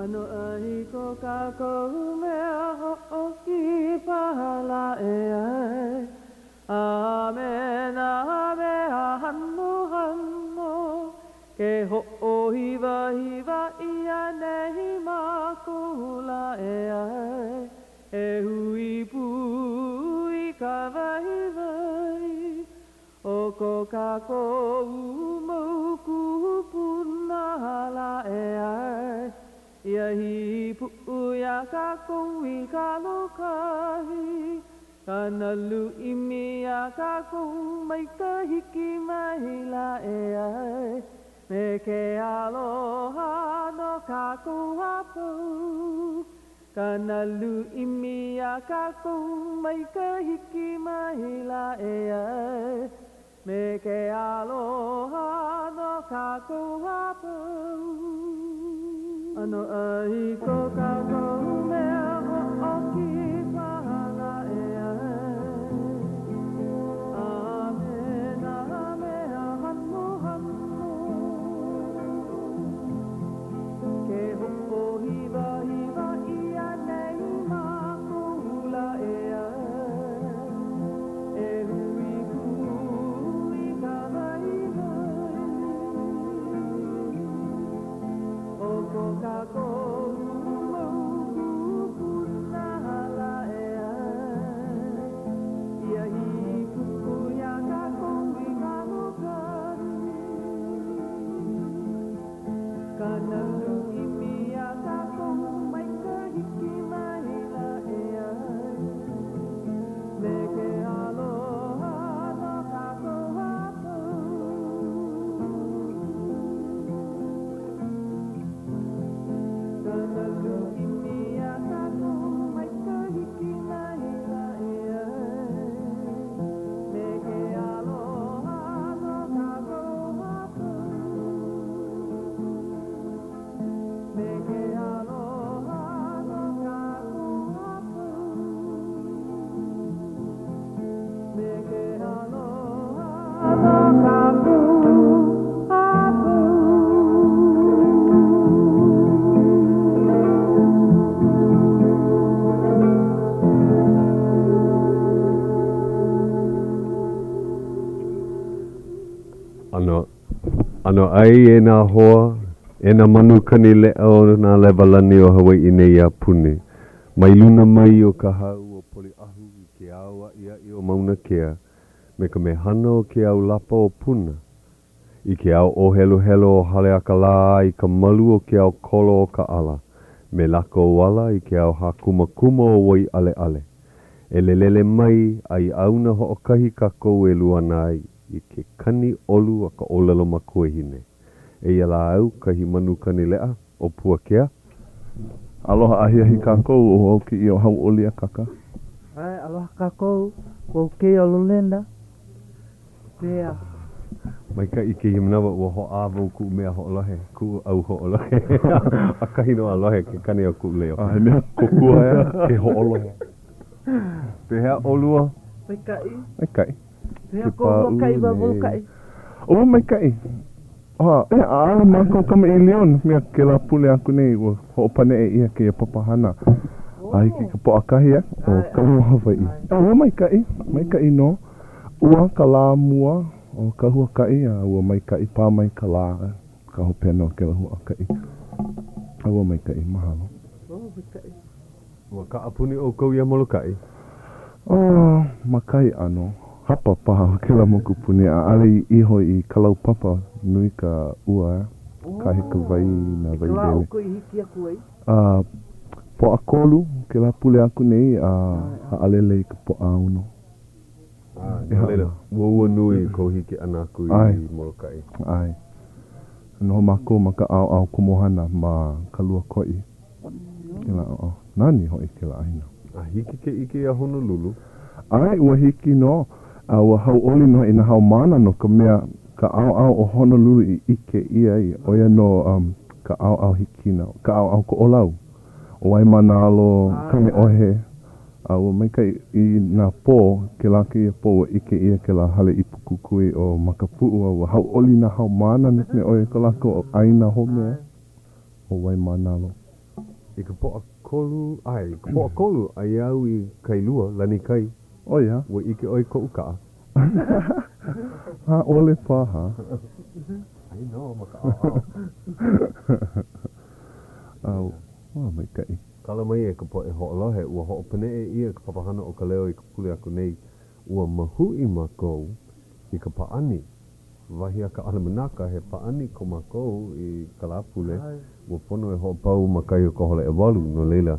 Ano ahi ko kako mea ho'oki pahala e ai. Amen, amen, hanno, hanno. Ke ho'ohiva, hiva, ia nehi makula e ai. E hui pui ka vai vai. O ko kako umauku punala e ai. Ia hi pu'uia ka koui ka lokahi. Kana lu'imi a ka kou mai ka hiki mai la e ai. Me ke aloha no ka kou hapau. Kana lu'imi a ka kou mai ka hiki mai la e ai. Me ke aloha no ka kou hapau. Ano ai ko ka kou mea ho'oki pahala e ai. Amen, amen, hanno, hanno. Ke ho'ohiva, hiva, ia nei makula e ai. E hui hui ka vai vai. O ko ka kou mauku punala e ai. Ia hi pu'uia ka koui ka lokari. Kana lu'imi a ka kou mai ka hiki mai la e ai. Me ke aloha no ka kou hapau. Kana lu'imi a ka kou mai ka hiki mai la e ai. Me ke aloha no ka kou hapau. Me ke aloha no ka kou hapau. Me ke aloha no ka kou hapau. Ano ai e nā hoa, e nā manukani lea o nā lewalani o Hawaiʻi nei a pune. Mai luna mai o ka hau o poli ahu i ke awa ia i o mauna kea, me ka me hana o ke au lapa o puna. I ke au o helo helo o hale aka la i ka malu o ke au kolo o ka ala, me lako o wala i ke au hakuma kuma o wai ale ale. E lelele mai ai auna ho o kahi kako e luana ai. I ke kani olu a ka olelo makuehine. E ia la au kahi manukani lea o Puakea. Aloha ahi ahi kākou o auki i o hau oli a kaka. Ai, aloha kākou, ko ke o Lolena. Pea. Mai ka i ke himnawa ua ho āwau ku mea ho alohe, ku au ho alohe. A kahi no alohe ke kani o ku leo. Ai mea kokua ea ke ho alohe. Pehea olua. Mai kai. Mai kai. Pea ko kai wa kai. O mai kai. E a mako kama i leon mea ke la pule aku nei o ho'opane e ia ke papahana. Ai ki ka po akahi e o Ka Leo Hawaiʻi. O mai kai no. Ua ka la mua o ka hua kai a ua mai kai pā mai ka la ka hopena o ke la hua kai. Ua mai kai mahalo. O mai kai. Ua ka apuni o kou ia molokai. Makai ano. Hapa paha o ke la moku pune a ale iho i kalau papa nui ka ua ka heka vai na vai Kala o dele. ko i hiki aku ai. Po akolu ke la pule aku nei a alele i ka po auno. Lolena, ua nui ko hiki ana aku i molokai. Ai. No mako maka au kumohana ma kalua koi. Ke la nani hoi ke la aina. A hiki ke ike a Honolulu. Ai ua hiki no. Ua hau oli no ina hau mana no ka mea ka au o Honolulu i ike ia i oia no ka au hikina, ka au ko olau. O wai manalo, kame ohe, ua mai kai i nā pō, ke la ke ia pō ike ia ke la hale i pukukui o makapuu, ua hau oli na hau mana ne oia ka lako o aina home, o wai manalo. I ka poa kolu, ka poa kolu ai au I kailua, lani kai. O ia. Ua ike oi ko uka. Ha ole paha. I know, maka Au, mai kai. Kala mai e ka poa e ho'olohe, ua ho'opane e ia ka papahana o ka leo I ka pule aku nei. Ua mahui makou I ka paani. Wahi a ka alamanaka he paani ko makou I ka lapule. Ua pono e ho'opau makai o ka hole e walu no leila.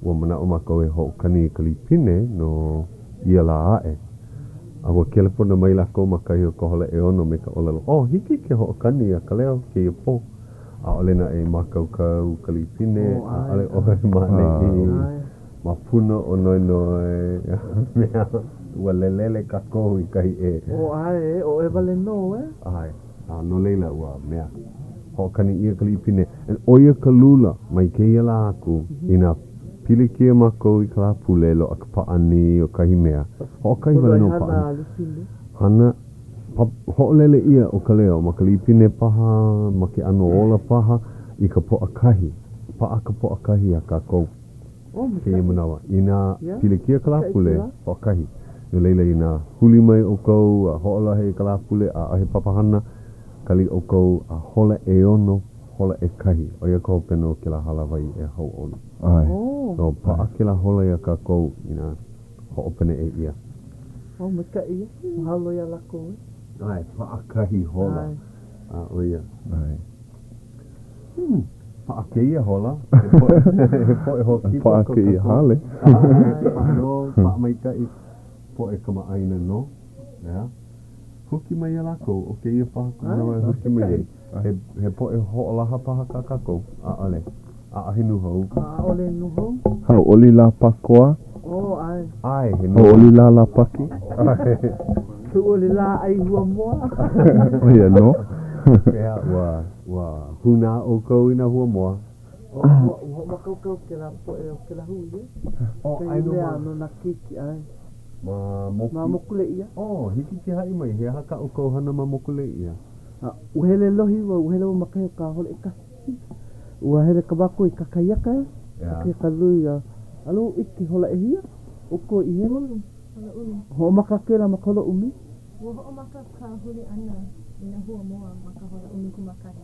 Ua mana o makou e ho'okani I ka lipine no ia la ae. A ua kele pona mai lako makai o ka hole e ono me ka olelo. Oh, hiki ke ho'okani a ka leo ke ia po. A ole na e makau ka lipine. A ole oe mane I mapuna o noi mea. Ua lelele ka kohu I kai e. O e vale no Ai, no leila ua mea. Ho'okani ia ka lipine. En oia ka lula mai ke ia la aku ina pili kia mako I ka la pulelo a ka paani o kahi mea. Ho'okai vale no paani. Hana, ho'olele ia o ka leo ma ka lipine paha, ma ke ano ola paha I ka po'a kahi. Pa'a ka po'a kahi a ka kou. Ke ia manawa. Ina pili kia ka la pule, ho'okahi. No leila ina huli mai o kou, a ho'olahe ka la pule, a ahe papahana, kali o kou, a hola e ono, hola e kahi. O ia kou peno ke la halawai e hau ono. Ai. So pa'a ke la hola ia ka kou, ina ho'opene e ia. me ka ia. Mahalo ia lako Ai, pa'a kahi hola. O ia. Ai. Pa'a ke ia hola. He po'e hoki. Pa'a ke ia hale. Pa'a no, pa'a mai kai. Po'e kama aina no. Yeah. Huki mai ia lako, o ke ia paha kumanawa huki mai. He po'e ho'olaha paha ka kako. A ale. A ahi nuhou. A ole nuhou. Hau oli la pakoa. Ai. Ai, he Hau oli la la paki. Tu ole la ai hua moa. O ia no. Pea ua huna o kou ina hua moa. Ua makau ke la poe o ke la hui. Ai no mea no na kiki ai. Ma moku. Ma mokule ia. Hiki ke hai mai, he haka o kou hana ma mokule ia. Uhele lohi wa uhele o makai o ka hole ka. Ua hele ka bako I kakaiaka e. Ke ka lui a. Alo iki hola e hia. Oko I hele. Ho makakela makolo umi. Ua ho makaka huli ana. Ina hua moa maka hola umi ku makahi.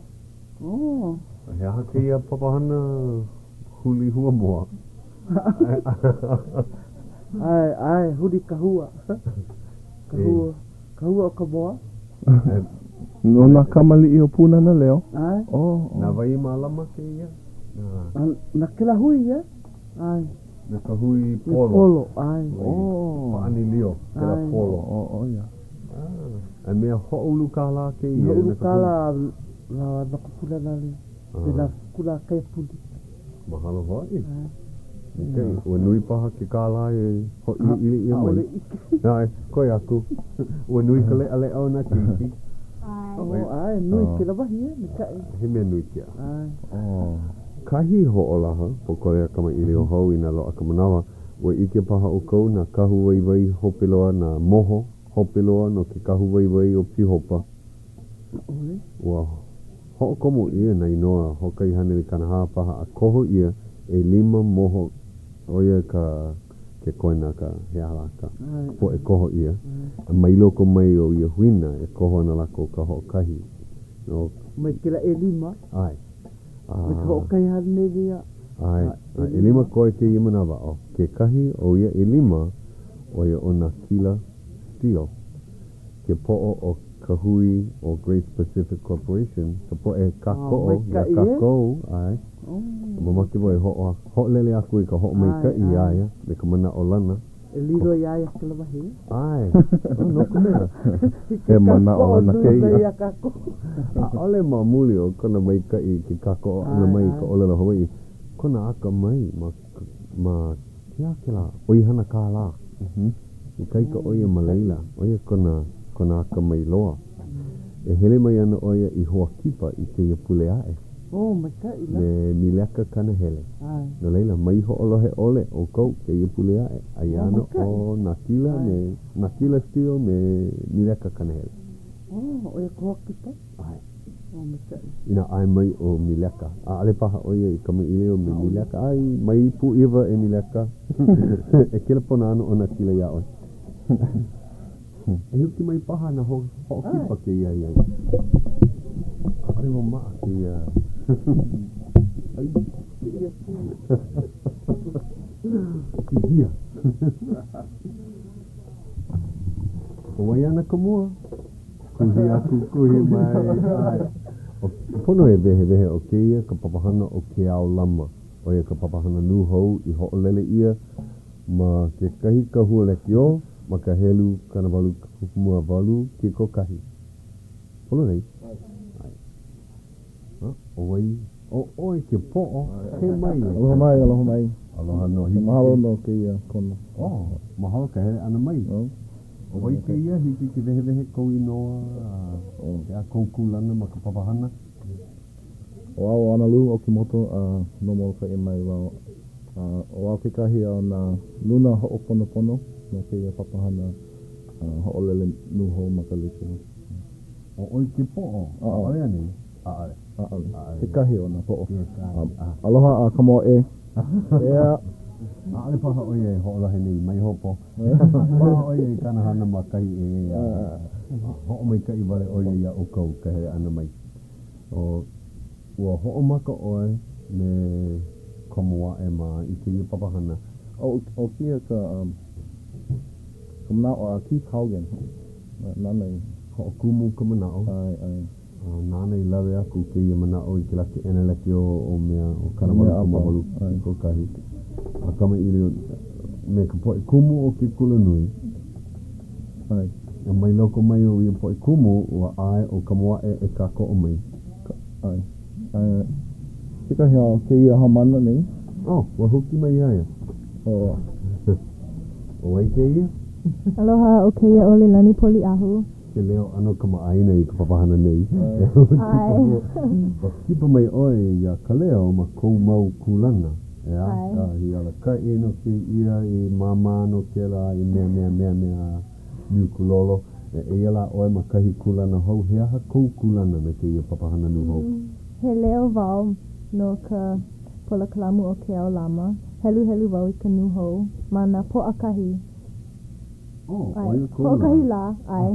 He haka ia papahana huli hua moa. Ai, huli kahua. Kahua o ka moa. No na kamali I o puna na leo. Ai. Na vai malama ke ia. Na ke la hui ia. Ai. Na ka hui polo. Polo, ai. Paani lio, ke la polo. O ia. Ai mea ho'ulu ka la ke ia. Ho'ulu ka la na kupula nali. Na kula kai puli. Mahalo hoi. Okay, ua nui paha ke ka la e ho'i ili ia mai. Ai, koe aku. Ua nui ka lea lea o na kiki. Ai, nui ke la wahi e, me kai. He mea nui kia. Ai. Kahi ho'olaha, po korea kama ili o hou ina loa ka manawa, ua ike paha o kou na kahu waiwai hopiloa na moho, hopiloa no ke kahu waiwai o pihopa. Ua ho'okomo ia na inoa hokai haneli kanaha paha a koho ia e 5 moho o ia ke koina ka healaka. Po e koho ia. Mai loko mai o ia huina e koho na lako ka ho'okahi. No, mai kila e 5. Ai. Me ka ho'okai haneli ia. Ai, e 5 koe ke ia manawa o. Ke kahi o ia e 5 o ia o na kila steel. Ke po'o o ka hui o Great Pacific Corporation. Ka po e kako'o, ia kako'o, ai. Mamaki voi ho'lele aku I ka ho'omai ka I aia, me ka mana o lana. E lilo ia ia ke la wahi. Ai, no kumera. E mana o lana ke ia. Ole mamuli o kona mai ka I ke kako'o ana mai ka olelo Hawaii. Kona aka mai, ma kia ke la, oihana ka la. I kai ka oia malaila, oia kona aka mai loa. E hele mai ana oia I hoa kipa I te ia pule ae. Mai ka ila. Me mileka kana hele. Ai. No leila, mai ho'olohe ole o kou ke ia pule ae. Aiana o nakila me nakila steel me mileka kana hele. Oia koha kipa. Ai. ina ai mai o mileka a ale paha o ia I kama ile o mileka ai mai pu iwa e mileka e kila pona ano ona kila ia oi e huki mai paha na ho kipa ke ia ia ale mo maa ke ia ai ia o waiana kamua kuhi aku kuhi mai ai pono e vehe o ke ia ka papahana o ke ao lama o ia ka papahana nuhou I ho'olele ia ma ke kahi ka hua leki o ma ka helu kana walu kukumua walu ke ko kahi pono nei o wai o oi ke po'o he mai Aloha mai aloha no hi mahalo no ke ia kona mahalo ka hele ana mai o wai ke ia hiki ke vehe kou inoa ke a kou kulana ma ka papahana o ao Honolulu o ki moto no mo ka e mai wao o ao ke kahi o na luna ho pono no ke ia papahana ho'olele nuho makaliki o oi ke po'o oi ani aale ke kahi o na po'o aloha kamo e ea ale paha oi e ho'olahe nei mai hopo paha oi e kana hana makai e ho'o mai kai wale oi ia o kou ka he ana mai o ua ho'o maka oi me komoa e ma I ke ia papahana o kia ka kamana o Keith Haugen nanai ho'o kumu ka manao ai nanai lawe aku ke ia manao I ke laki ena laki o mea o karamalu kumawalu ko kahi a kama ili me ka poe kumu o ke kula nui ai mai loko mai o ia poe kumu ua ai o kamoa e kako o mai ai ke kahi o ke ia hamana nei wa huki mai aia o wai ke ia Aloha o ke ia ole lani poli ahu. Ke leo ano kama aina I ka papahana nei Ai wa kipa mai oi ia ka leo ma kou mau kulana Ai. I ala ka no ke ia I mama no ke la I mea miu kulolo e ala oi ma kahi kulana hou he aha kou kulana me ke ia papahana nu hou he leo wau no ka pola kalamu o ke ao lama helu wau I ka nuhou ma na po akahi ai po akahi la ai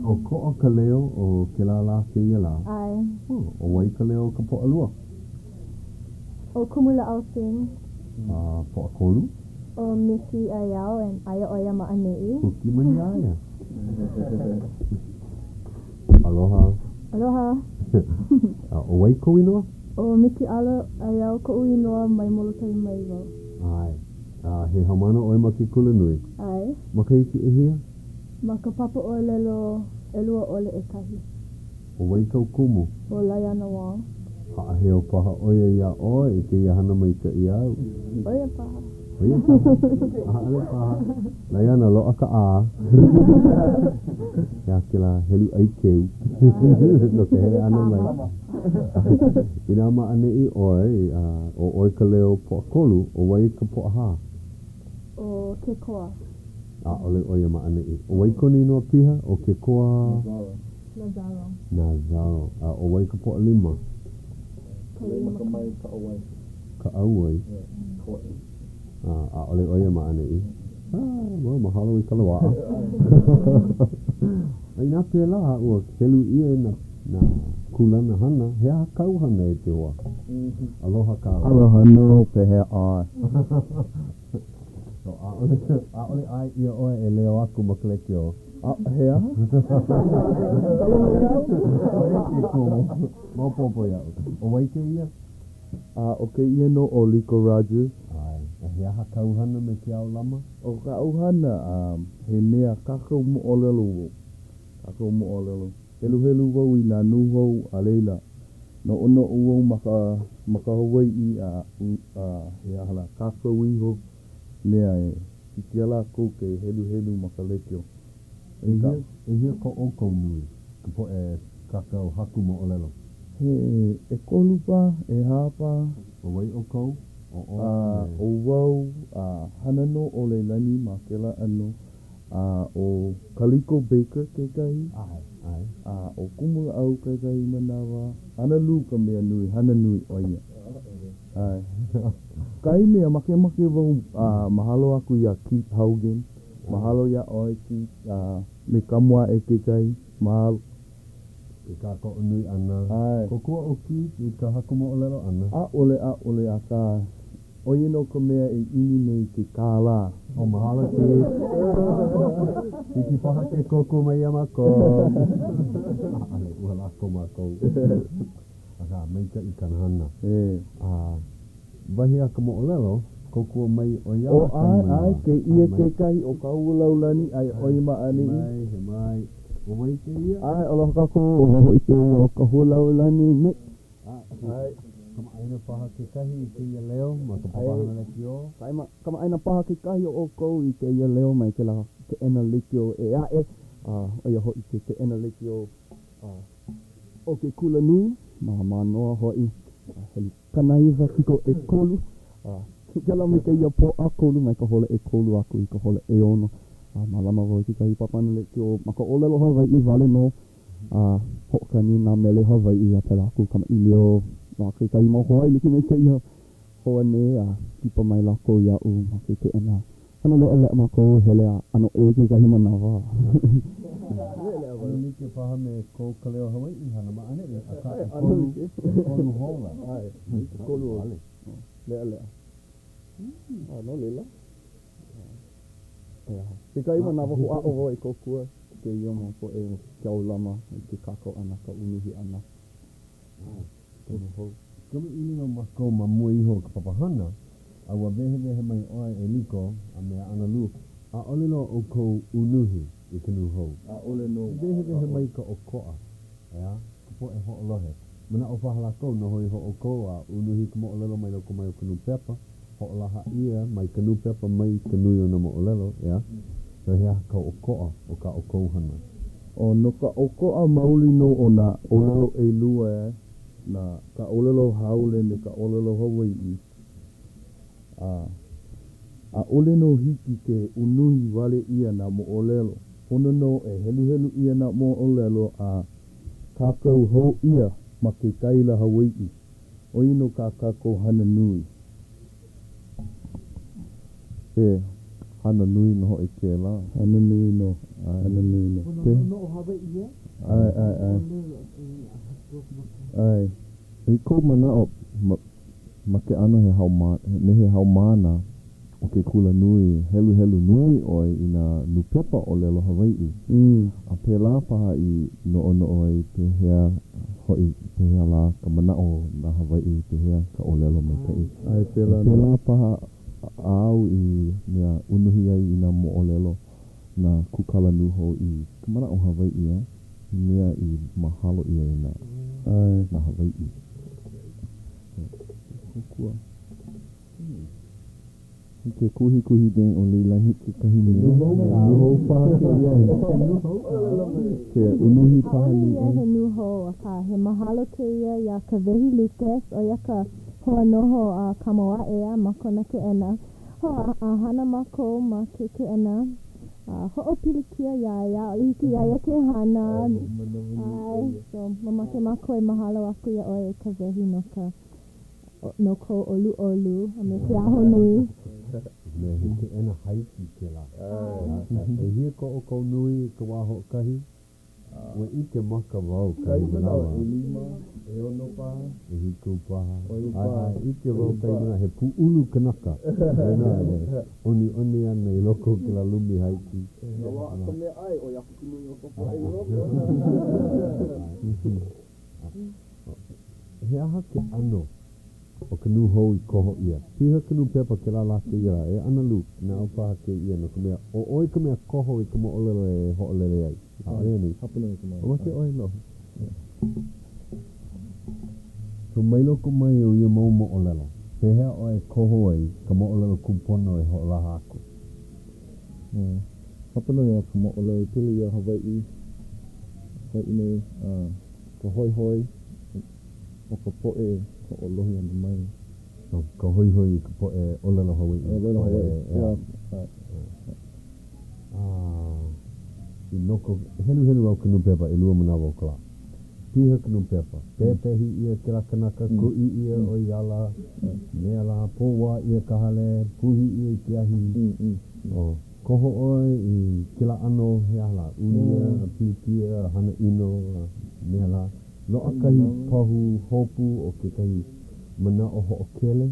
o ko o ka leo o ke la ke ia la ai o wai ka leo ka po alua o kumula au sing po akolu o Missy Ayao and Aya Oya Ma'anei kuki mai aia aloha o wai ko inoa o Missy Ayao ko uinoa mai molotai mai wau ai he hamana oi ma ke kula nui ai ma ka iki e hia ma ka papa o lelo elua ole e kahi o wai kau kumu o Laiana wā heo paha oia ia oi ke ia hana mai ka ia au oia paha ale paha Laiana loa ka ia ke la helu ai keu no ke hele ana mai ina ma ane I oi o oi ka leo po akolu o wai ka po aha o ke koa ole oia ma ane I o wai koni no piha o ke koa Nazaro o wai ka po lima ka auai ole oia ma ane I mahalo I kalawa ai na pela o kelu ia na kulana hana he a kau hana e te hoa aloha no pehe ai so ole ai ia oe e leo aku makaleki o he a mau popo ia o wai ke ia o ke ia no o Liko Raju he aha kauhana me ke ao lama o ka auhana he mea kakau mo olelo helu wau I nā nuhou a leila no ono uo maka Hawaiʻi he ahala kakau iho lea I ke ala kou ke helu maka lekio e hia ko oko nui ka po e kakau haku mo olelo e kolupa e hapa o wai oko o wau hana no o le lani ma ke la ano O Kaliko Baker ke kai. Ai. O kumu au ke kai manawa. Ana lu ka mea nui, hana nui oia. Ai. Kai mea make wau mahalo aku ia Keith Haugen. Mahalo ia oi Keith. Me kamua e ke kai. Mahalo. I ka ko nui ana. Ai. Ko kua o Keith i ka hakuma o lero ana. A ole a ka. Oia no ka mea e ini nei ke kāla. O mahalo ki. Tiki paha ke koko mai ama ko. Ale ua lako mako. Aka meika i kanahana. Wahi aka mo o lelo, koko mai o ia. O ai, ke ia ke kai o ka ulaulani ai oi maani. He mai. O mai ke ia. Ai, aloha kako o waho i ke o ka ulaulani ne. Ai. Kama aina paha ke kahi i ke ia leo, ma ka papahana le ki o. Kama aina paha ke kahi o kou i ke ia leo, mai ke la ke ena liki o e ae. O ia ho i ke ena liki o ke kula nui, ma noa hoi. Heli kanaiva kiko e kolu. Kela me ke ia po a kolu, mai ka hole e kolu aku i ka hole e ono. Malama voi ki kahi papana le ki o maka olelo Hawaiʻi vale no. Hokani nā mele Hawaiʻi a pela aku kama i leo. Nā ke kahi mau hoa i liki me ke ia hoa ne kipa mai lako ia u ma ke ena. Ano le mako hele a ano e ke kahi manawa. Ano ni ke paha me ko Ka Leo Hawaiʻi hana maane le aka e kolu hola. Ai, kolu ole. Lea. No lela. Ke kai manawa ho a o e kokua ke ia mo po e kia o lama i ke kako ana ka unuhi ana. Kama ini no mako ma mua iho ka papahana, a wa vehe mai oai e liko a mea ana lu. A ole no o kou unuhi i kanu hou. A ole no. Vehe mai ka o koa. Ea, ka po e ho alohe. Mana o whahala kou no hoi ho o kou a unuhi ka mo o lelo mai loko mai o kanu pepa. Ho laha ia mai kanu pepa mai kanu o na mo o lelo, ea. So hea ka o koa o ka o kou hana. O no ka o koa mauli no o na olelo e lua e. Na ka olelo haule me ka olelo Hawaiʻi. A ole no hiki ke unuhi wale ia na mo olelo. Pono no e helu ia na mo olelo a kakau ho ia ma ke kaila Hawaiʻi. O ino ka kakau hana nui. Hana nui no ho i ke la. Hana nui no. No Hawaiʻi e? Ai. I kou mana o ma ke ana he hau mana o ke kula nui, helu nui oi i na nupepa o lelo Hawaiʻi. A pēlā paha i no oi pehea hoi pehea la ka mana o na Hawaiʻi pehea ka o lelo mai kai. Ai pēlā paha au i mea unuhi ai i na mo o lelo na kukala nuho i ka mana o Hawaiʻi e. Mea i mahalo ia i na Hawaiʻi. Kukua. Ke kuhi den o leilani ke kahi mea. Nuho paha ke ia e. Ke unuhi paha ni e. He nuho he mahalo ke ia ka vehi Lucas o ia ka hoa noho a kamoa ea ma kona ke ena. Hoa a hana mako ma ke ena. Ho'opilikia ia o hiki ia ke hana. Ai, so mamake mako e mahalo aku ia oe ka vehi no ko olu a me ke aho nui. Me hiki ena haiki ke la. E hia ko o kou nui ka waho kahi. Ue ike maka wau kahi manawa. E lima, e ono paha. E hiku paha. Ai, ike wau kahi mana he pu'ulu kanaka. Oni ana i loko ke la lumi haiki. Nawa aka mea ai o yaku nui o kopo e loko. He aha ke ano o kanu hou i koho ia. Piha kanu pepa ke la lake ia. E ana lu na au paha ke ia no ka mea. O oi ka mea koho i ka mo olelo e ho olele ai. O maki oi lo. So mai loko mai o ia mau mo olelo. Pehea o e koho ai ka mo olelo kumpono e ho laha aku. Hapano ia ka mo olelo pili ia Hawaiʻi. Hawaiʻi nei ka hoi. O ka poe ka olohi ana mai. So ka hoi ka poe olelo Hawaiʻi. Olelo Hawaiʻi. I noko, helu au kinu pepa I lua manawa o kala. Piha kinu pepa. Pepehi ia ke la kanaka, kui ia o iala, mea la powa ia kahale, puhi ia I kiahi. Koho oi I kila ano he ala, unia, pilipia, hana ino, mea la. Loa kahi pahu hopu o ke kahi mana o ho'okele.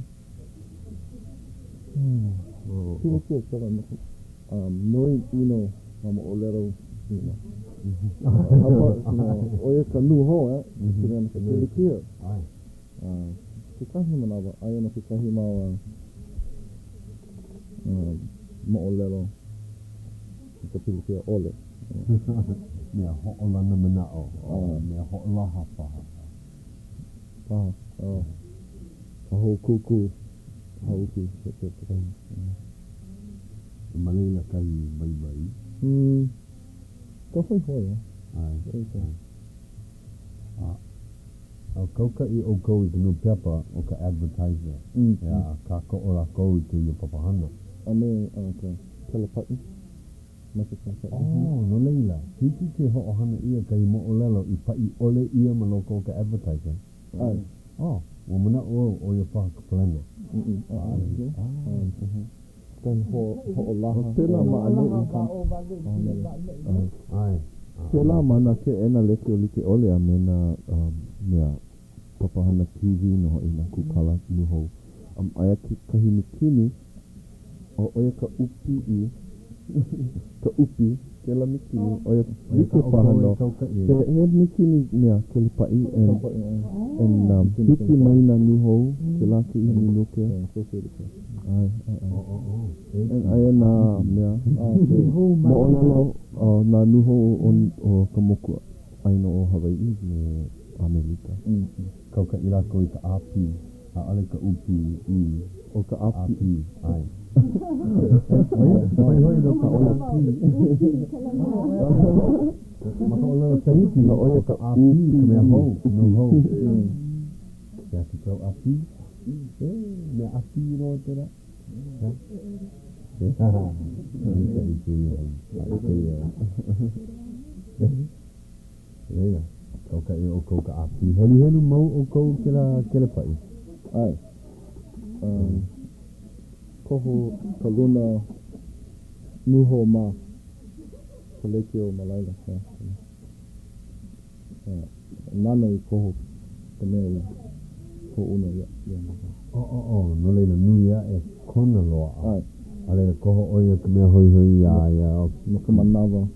Pilipia kala noi ino mama o lero ino. Oia ka nuho kira na ka pilipia. Ke kahi manawa, aia na ke kahi maua ma o lero ka pilipia ole. Mea ho'olana mana'o, mea ho'olaha paha. Ka hou kuku, hauki, ke kahi. Malela kahi vai. Ka hoi Au kauka I o kou I kinu pepa o ka advertiser. Ka ko ora kou I te ia papahana. Ame, ka telepai. Lolena, hiki ke ho'ohana ia kai mo'olelo I pai ole ia maloko ka advertiser. Wa mana o ia paha ka plana. Kan ho'olaha. Tela ma'ane Tela mana ke ena leke o like ole a mena mea papahana TV no ina kukala nuho. Aia ki kahi mikini o oia ka upi I ka upi ke la mikini oia like pahano te he mikini mea ke li pai en hiki maina nuho ke la ki I minuke en aia na mea mo'olelo na nuho o ka moku aino o Hawaiʻi me Amerika Kauka I lako I ka api, a ale ka upi I o ka api ai. Hoi no ka ola pi. Maka ola taiti no oia ka api ka mea hou, no hou. Kia ki kau api, mea api no tera. Leia, kauka I o kou ka api. Helu mau o kou ke le pai. Ai. Koho ka luna nuho ma ka leke o malaila nana I koho ka mea I ko una ia Lolena nuia e kona loa ale koho oia ka mea hoi ia no ka manawa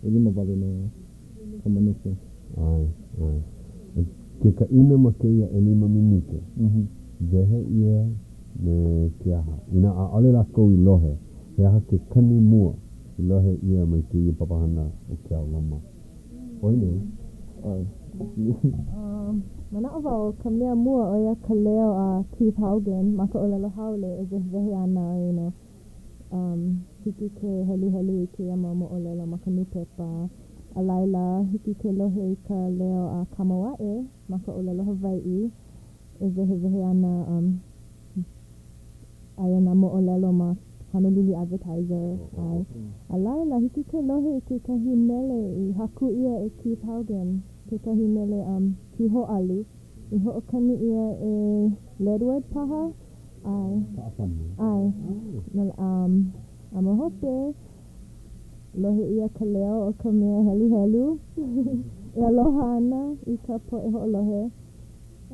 e lima vale no ka manuke ai ke ka ina ma ke ia e lima minute vehe ia me kiaha. Ina a ale lako I lohe. He aha ke kani mua I lohe ia mai te ia papahana o kia o lama. Oi nei? Mana'o wau, ka mea mua o ia ka leo a Keith Haugen, maka o lalo haole e vehi ana, hiki ke helu I ke ia mamo o lelo maka nupepa. A laila, hiki ke lohe I ka leo a Kamawa'e, maka o lalo Hawaiʻi, e vehi ana, aia na mo'olelo ma Honolulu advertiser. A laila, hiki ke lohe I ke kahi mele I haku ia e Keith Haugen. Ke kahi mele ki ho'alu. I ho'okani ia e Ledward paha. A mahope, lohe ia ka leo o ka mea helu. E aloha ana I ka po e ho'olohe.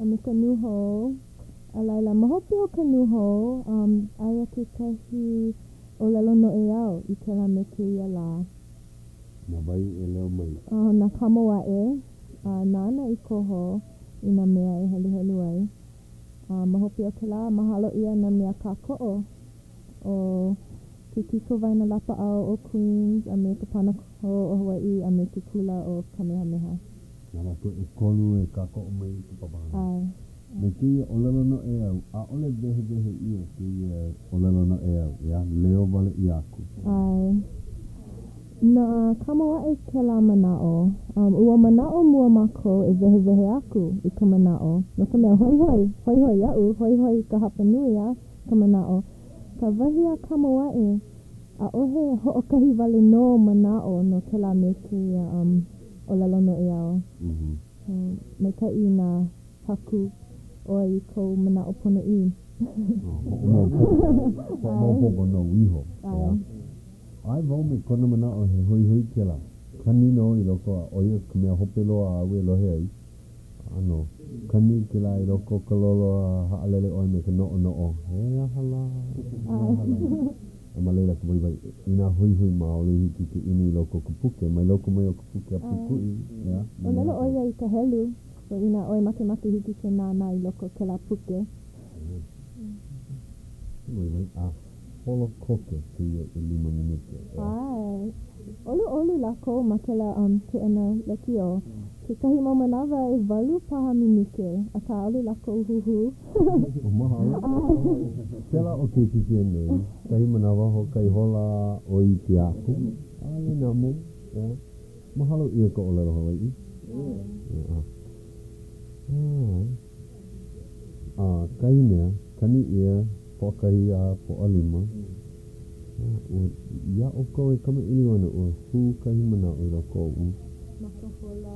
A me ka nuho. A laila, mahope o ka nuho, aia ke kahi o lelo no e au I ke la me ke ia la. Na vai e leo mai. Na Kamawa'e, nana I koho I na mea e helu ai. Mahope o ke la, mahalo ia na mea ka ko'o o ke kiko vaina lapa au o Queens, a me ka pana ko o Hawaiʻi, a me ke kula o Kamehameha. Na lako e kolu e ka ko'o mai I papahana. Me ke ia o lelo no e au, a ole vehe ia ke ia o lelo no e au, ia leo vale I aku. Na Kamawa'e ke la mana'o, ua mana'o mua mako e vehe aku I ka mana'o. No ka mea hoi ia'u, hoi ka hapa nui a ka mana'o. Ka wahi a Kamawa'e, A ohe ho'okahi wale no mana'o no kela me ke o lalono e ao. Mai ka I nā haku o I kou mana'o pono I. Ho'omaopopo no iho. Ai wau me kona mana'o he hui hui kela. Kani no I loko a oia ka mea hope loa a awe lohe ai. Ano, kani kela I loko ka lolo a haalele oi me ka no'o no'o. He ahala. Ma leila ka waiwai, ina hui hui maoli hiki ke ini I loko ka puke, mai loko mai o ka puke a pukui. O lelo oia I ka helu, so ina oi make hiki ke nāna I loko ke la puke. Waiwai, a holo koke ke ia I 5 minute. Ai, olu lako ma ke la ke ena lekio. Ke kahi mau manawa e 8 paha minute, a ka olu lako uhuhu. O mahalo. Tela o KCCN nei, kahi manawa ho kai hola o I te aku. Ale namo, mahalo ia ko o Lelo Hawaiʻi. Kahi mea, kani ia, pokahi a po alima. Ia o koe kama ili wana o hu kahi mana o I lako o Makahola.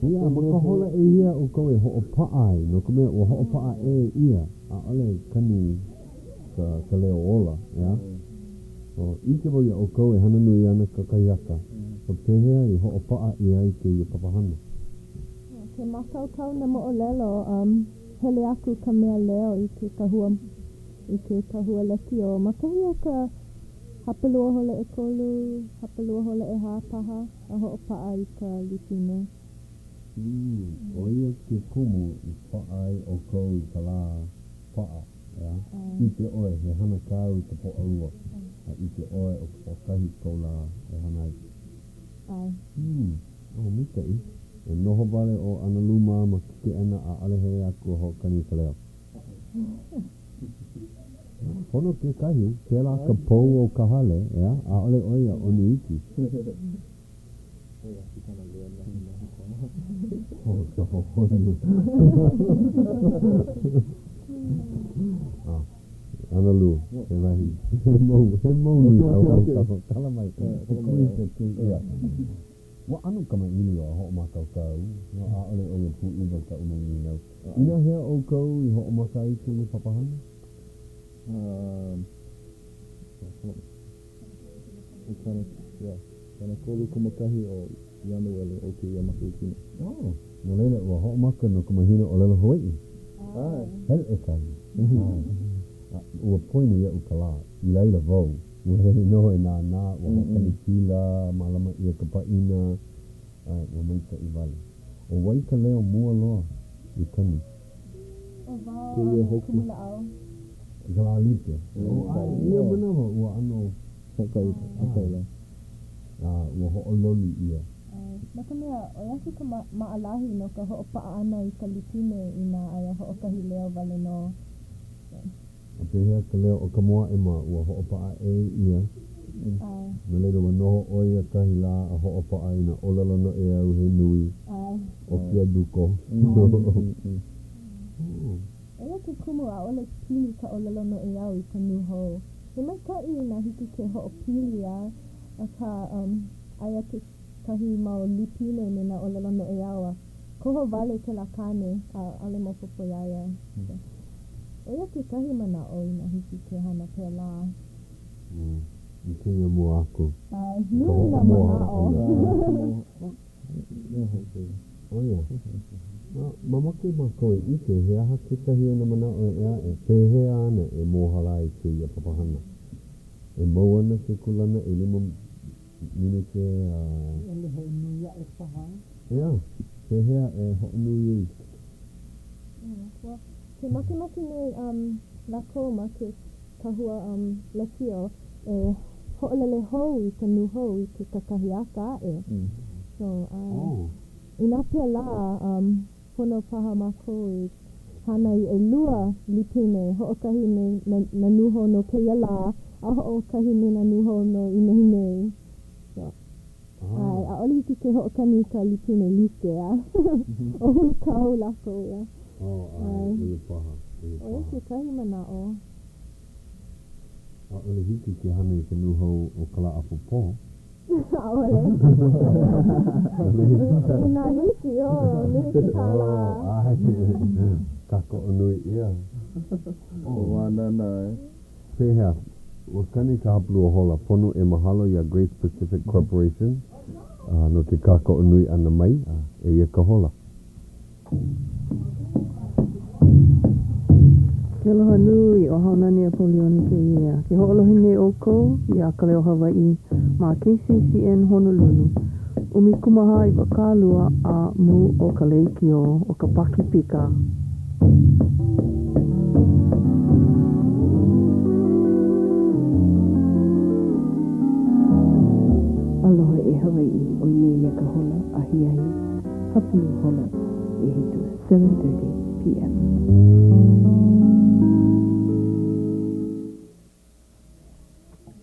Ia, makahola e ia o koe ho'opa'ai, no ka mea o ho'opa'a e ia, a ole kani ka leo ola, Ike wau ia o koe hana nui ana ka kaiaka, so pehea I ho'opa'a ia I ke ia papahana. Ke makaukau na mo o lelo, hele aku ka mea leo I ke kahua leki o makahi o ka hapalua hole e kolu, hapalua hole e hāpaha, a ho'opa'a I ka lipine. O ia ke kumu I pa'ai o kou I ka la pa'a, Ike oe he hana kāu I ka po'alua, Ike oe o ka kahi kou la e hana ai. Mikai. E noho wale o ana luma ma kike ana a alehe aku ho kani ka leo. Hono ke kahi, ke la ka pou o ka hale, a ole oia o ni iki. Ka hohonu. Ana lu, he rahi. He mau ni au kala mai. Kuisa ke ia. Wa anu kama ili o ho makau kau, no a ole oia pu iwa ka umangi nau. Ina hea o kau I ho makai ke ni papahana? Kana kolu kumakahi o Ianuele o ke ia makukina. Lolena ua ho maka no kumahina o Lelo Hawaiʻi. Hel e kahi. Ua poini ia ukala, I laila vau. Ua hele noho e nā, ua hokani pila, malama ia ka paina, ua maika I vale. O wai ka leo mua loa I kani. O vau, kumula au. Gala like. Ia manawa ua ano. Hokai la. Ua ho'ololi ia. Naka mea, o yaki ka maalahi no ka ho'opa'a ana I ka lipine I nā aia ho'okahi leo wale no. A pehea ka leo o ka moa e ma ua ho'opa'a e ia. Na leira wa noho oia kahi la a ho'opa'a I na olalono e au he nui. O kia duko. Ea ke kumu a ole pili ka olalono e au I ka nuho. He mai ka I na hiki ke ho'opili a ka aia ke kahi mau lipine me na olalono e au a koho vale ke la kane a ale mo popo iaia. Ea ke kahi mana o I na hiki ke hana pe la. I ke ia mua aku. Nui na mana o. Oia. Mamake ma koe ike he aha ke kahi o na mana o ea e pehea ana e mohala I ke ia papahana. E mau ana ke kulana e 5 minute a... Ele hoi nuia e paha. Ea, pehea e ho'onui I. Ke makemake ne lako ma ke kahua lekio e ho'olele hou I ka nuhou I ke kakahiaka e. So, ina pia la pono paha mako I hana I e lua lipine ho'okahi me na nuho no keia la a ho'okahi me na nuho no I nehi nei. So, a oli hiki ke ho'okani ka lipine like a. O hui kau lako ia. Ia paha. O eke kahi mana o. Ole hiki ki hana I ke nuho o kala apopo. Aole. Ina hiki niki kala. Ai, kako onui ia. Wanana Pehea, wakani ka hapulu o hola, pono e mahalo ia Great Pacific Corporation, no ke kako onui ana mai, e ia ka hola. Ke aloha nui o haunani a polioni ke ia. Ke ho'olohine o kou i a Ka Leo Hawaiʻi ma KCCN Honolulu. Umi kumaha I wakalua a mu o ka leikio o ka paki pika. Aloha e Hawaiʻi o ia ka hola a hiahi. Hapulu hola e hitu 7:30 p.m.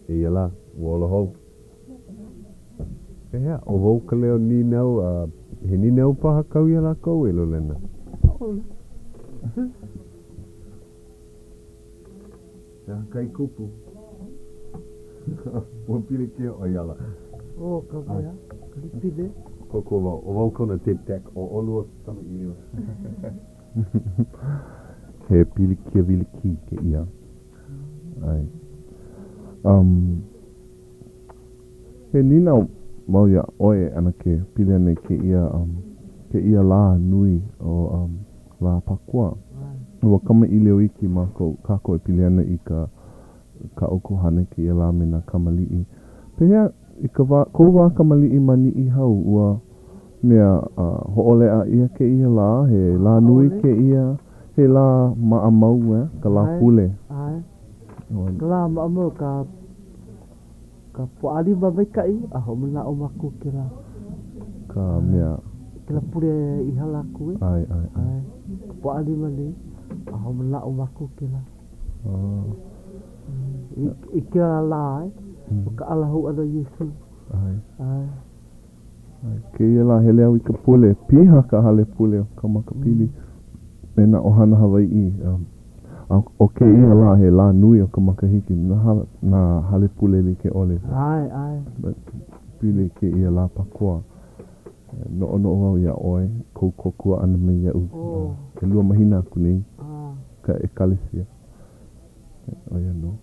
E ia la, wola hou. Pehea, o wau ka leo ni nau, he ni nau paha kau ia la kou e Lolena. Ia kai kupu. Ua pili kia o iala. O ka wea, ka pide. Koko wau, o wau kona tic-tac, o olua tama I o. He pili kia vili ki ke ia. Ai. He nina mau ia oe ana ke pili ane ke ia la nui o la pakua. Ua kama I leo iki mako kako e pili ane I ka oko hane ke ia la me na kamali'i. Pehea I kou wā kamali'i mani I hau ua mea ho'olea ia ke ia la, he la nui ke ia, he la maamau ka la pule. Ai. Ka la maamau ka po'ali mawaikai, a homula o maku ke la. Ka mea. Ke la pule I halaku e. Ai. Ka po'ali mali, a homula o maku ke la. I ke la e, ka alahu ana Yesu. Ai. Ke ia la hele au I ka pule, piha ka hale pule o ka makapili. Me na ohana Hawai'i. O ke ia la he la nui o ka makahiki, na hale pule li ke ole. Ai. Pili ke ia la pakua. No au ia oe, kou kokua ana me ia u. Ke lua mahina aku nei, ka ekalesia. O ia no.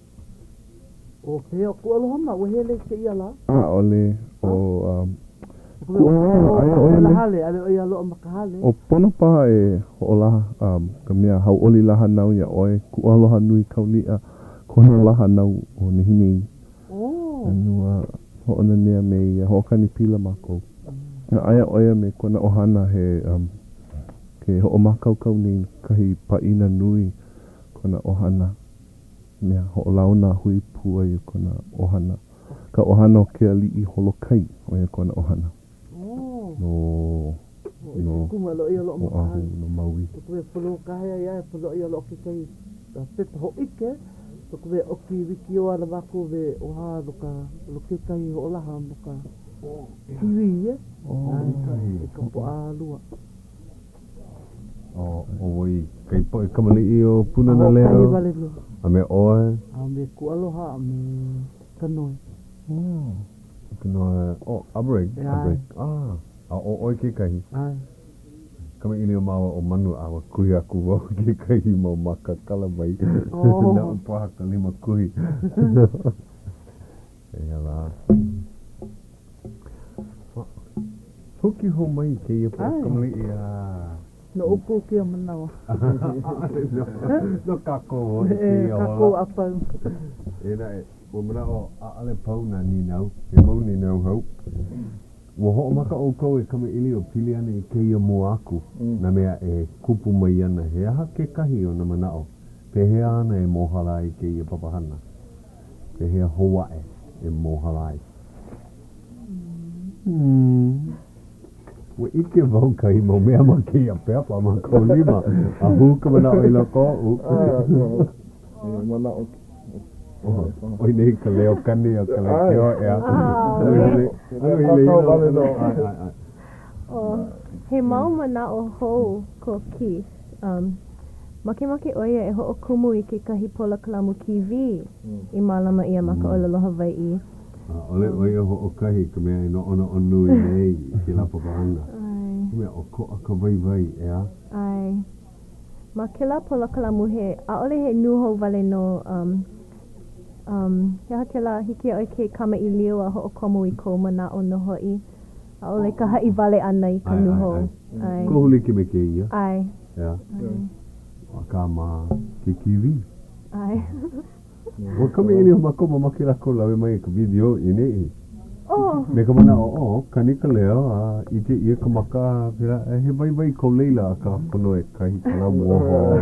O pea ku aloha ma, ua hele ke ia la. Ole, o... O pono paha e ho'olaha ka mea hau oli laha nau ia oe ku aloha nui kaulia kona laha nau o nihini anua ho'ona nea me ia ho'okani pila mako aia oia me kona ohana he ke ho'omakau kau nei kahi paina nui kona ohana mea ho'olauna hui pua i kona ohana ka ohana o ke ali'i holokai oia kona ohana No. Kuma lo ia lo ahu no maui. Ko polo kahea ia polo ia lo ke kai peta ho ike. Ko ve oki wiki o ana mako ve o ha lo ke kai ho la ha mo ka. Kiwi ia. Ka po alua. O wai kai po kamali o puna na leo. A me oe. A me ku aloha a me kanoi. Kanoi. Abrig. A oi ke kahi. Ai. Kama ili o mawa o manu awa kuhi aku wau ke kahi mo maka kala mai. Na upaha ka lima kuhi. Ea la. Huki ho mai ke ia po kamali ia. No upu ke a manawa. No kako. Kako apa. Ena e. O mana o aale pau na ni nau. E mau ni nau hau. Wa ho maka o kou e kama ili o pili ana I keia mo aku na mea e kupu mai ana he aha ke kahi o na manao pehea ana e mohala I keia papahana pehea Hawaii e mohala ai wa ike vau kai mo mea ma keia peapa ma kou lima a hu ka manao I loko Manao Oi nei ka leo kani o ka leo ea. He mau mana o hou ko ki. Makemake oia e ho'okumu I kekahi pola kalamu kiwi I malama ia ma ka ʻōlelo Hawaiʻi. Ole oia ho'okahi ka mea no ono nui nei ki la papahana. Mea o ko ka vai ea. Ai. Ma ke la pola kalamu he ʻaʻole he nuho wale no hea ke la hiki oi ke kama I liu a ho'okomu I kou mana'o no ho'i. ʻaʻole ka haʻi wale ana I ka nuho. Ai. Ko huli ke me ke ia. Ai. Ea. Ka ma ke kiwi. Ai. Wa kami ini makoma makila ko lawe mai ka video ini. Oh. Me ka mana kani ka leo ike ia ka maka pira he vai ko leila ka pono e kai kala moho.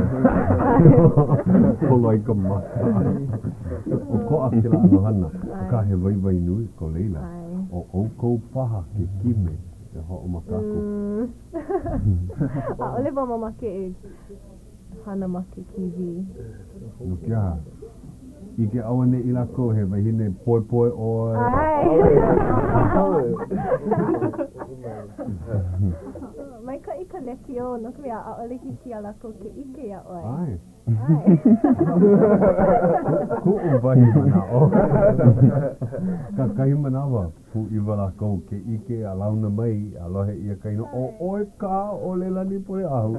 Ko lai ka maka. O ko akila no hana ka he vai nui ko leila. O ko paha ke kime e ho maka ko. Ole ba mama ke hana make kiwi. No kia. Ike awane I lako he wahine poi oi. Ai. Mai ka I ka leki o no kia a ole hiki a lako ke ike a oi. Ai. Ai. Ku o wahi mana o. Ka kahi manawa pu iwa lako ke ike a launa mai a lohe ia kaino o oe ka o lela ni poi ahu.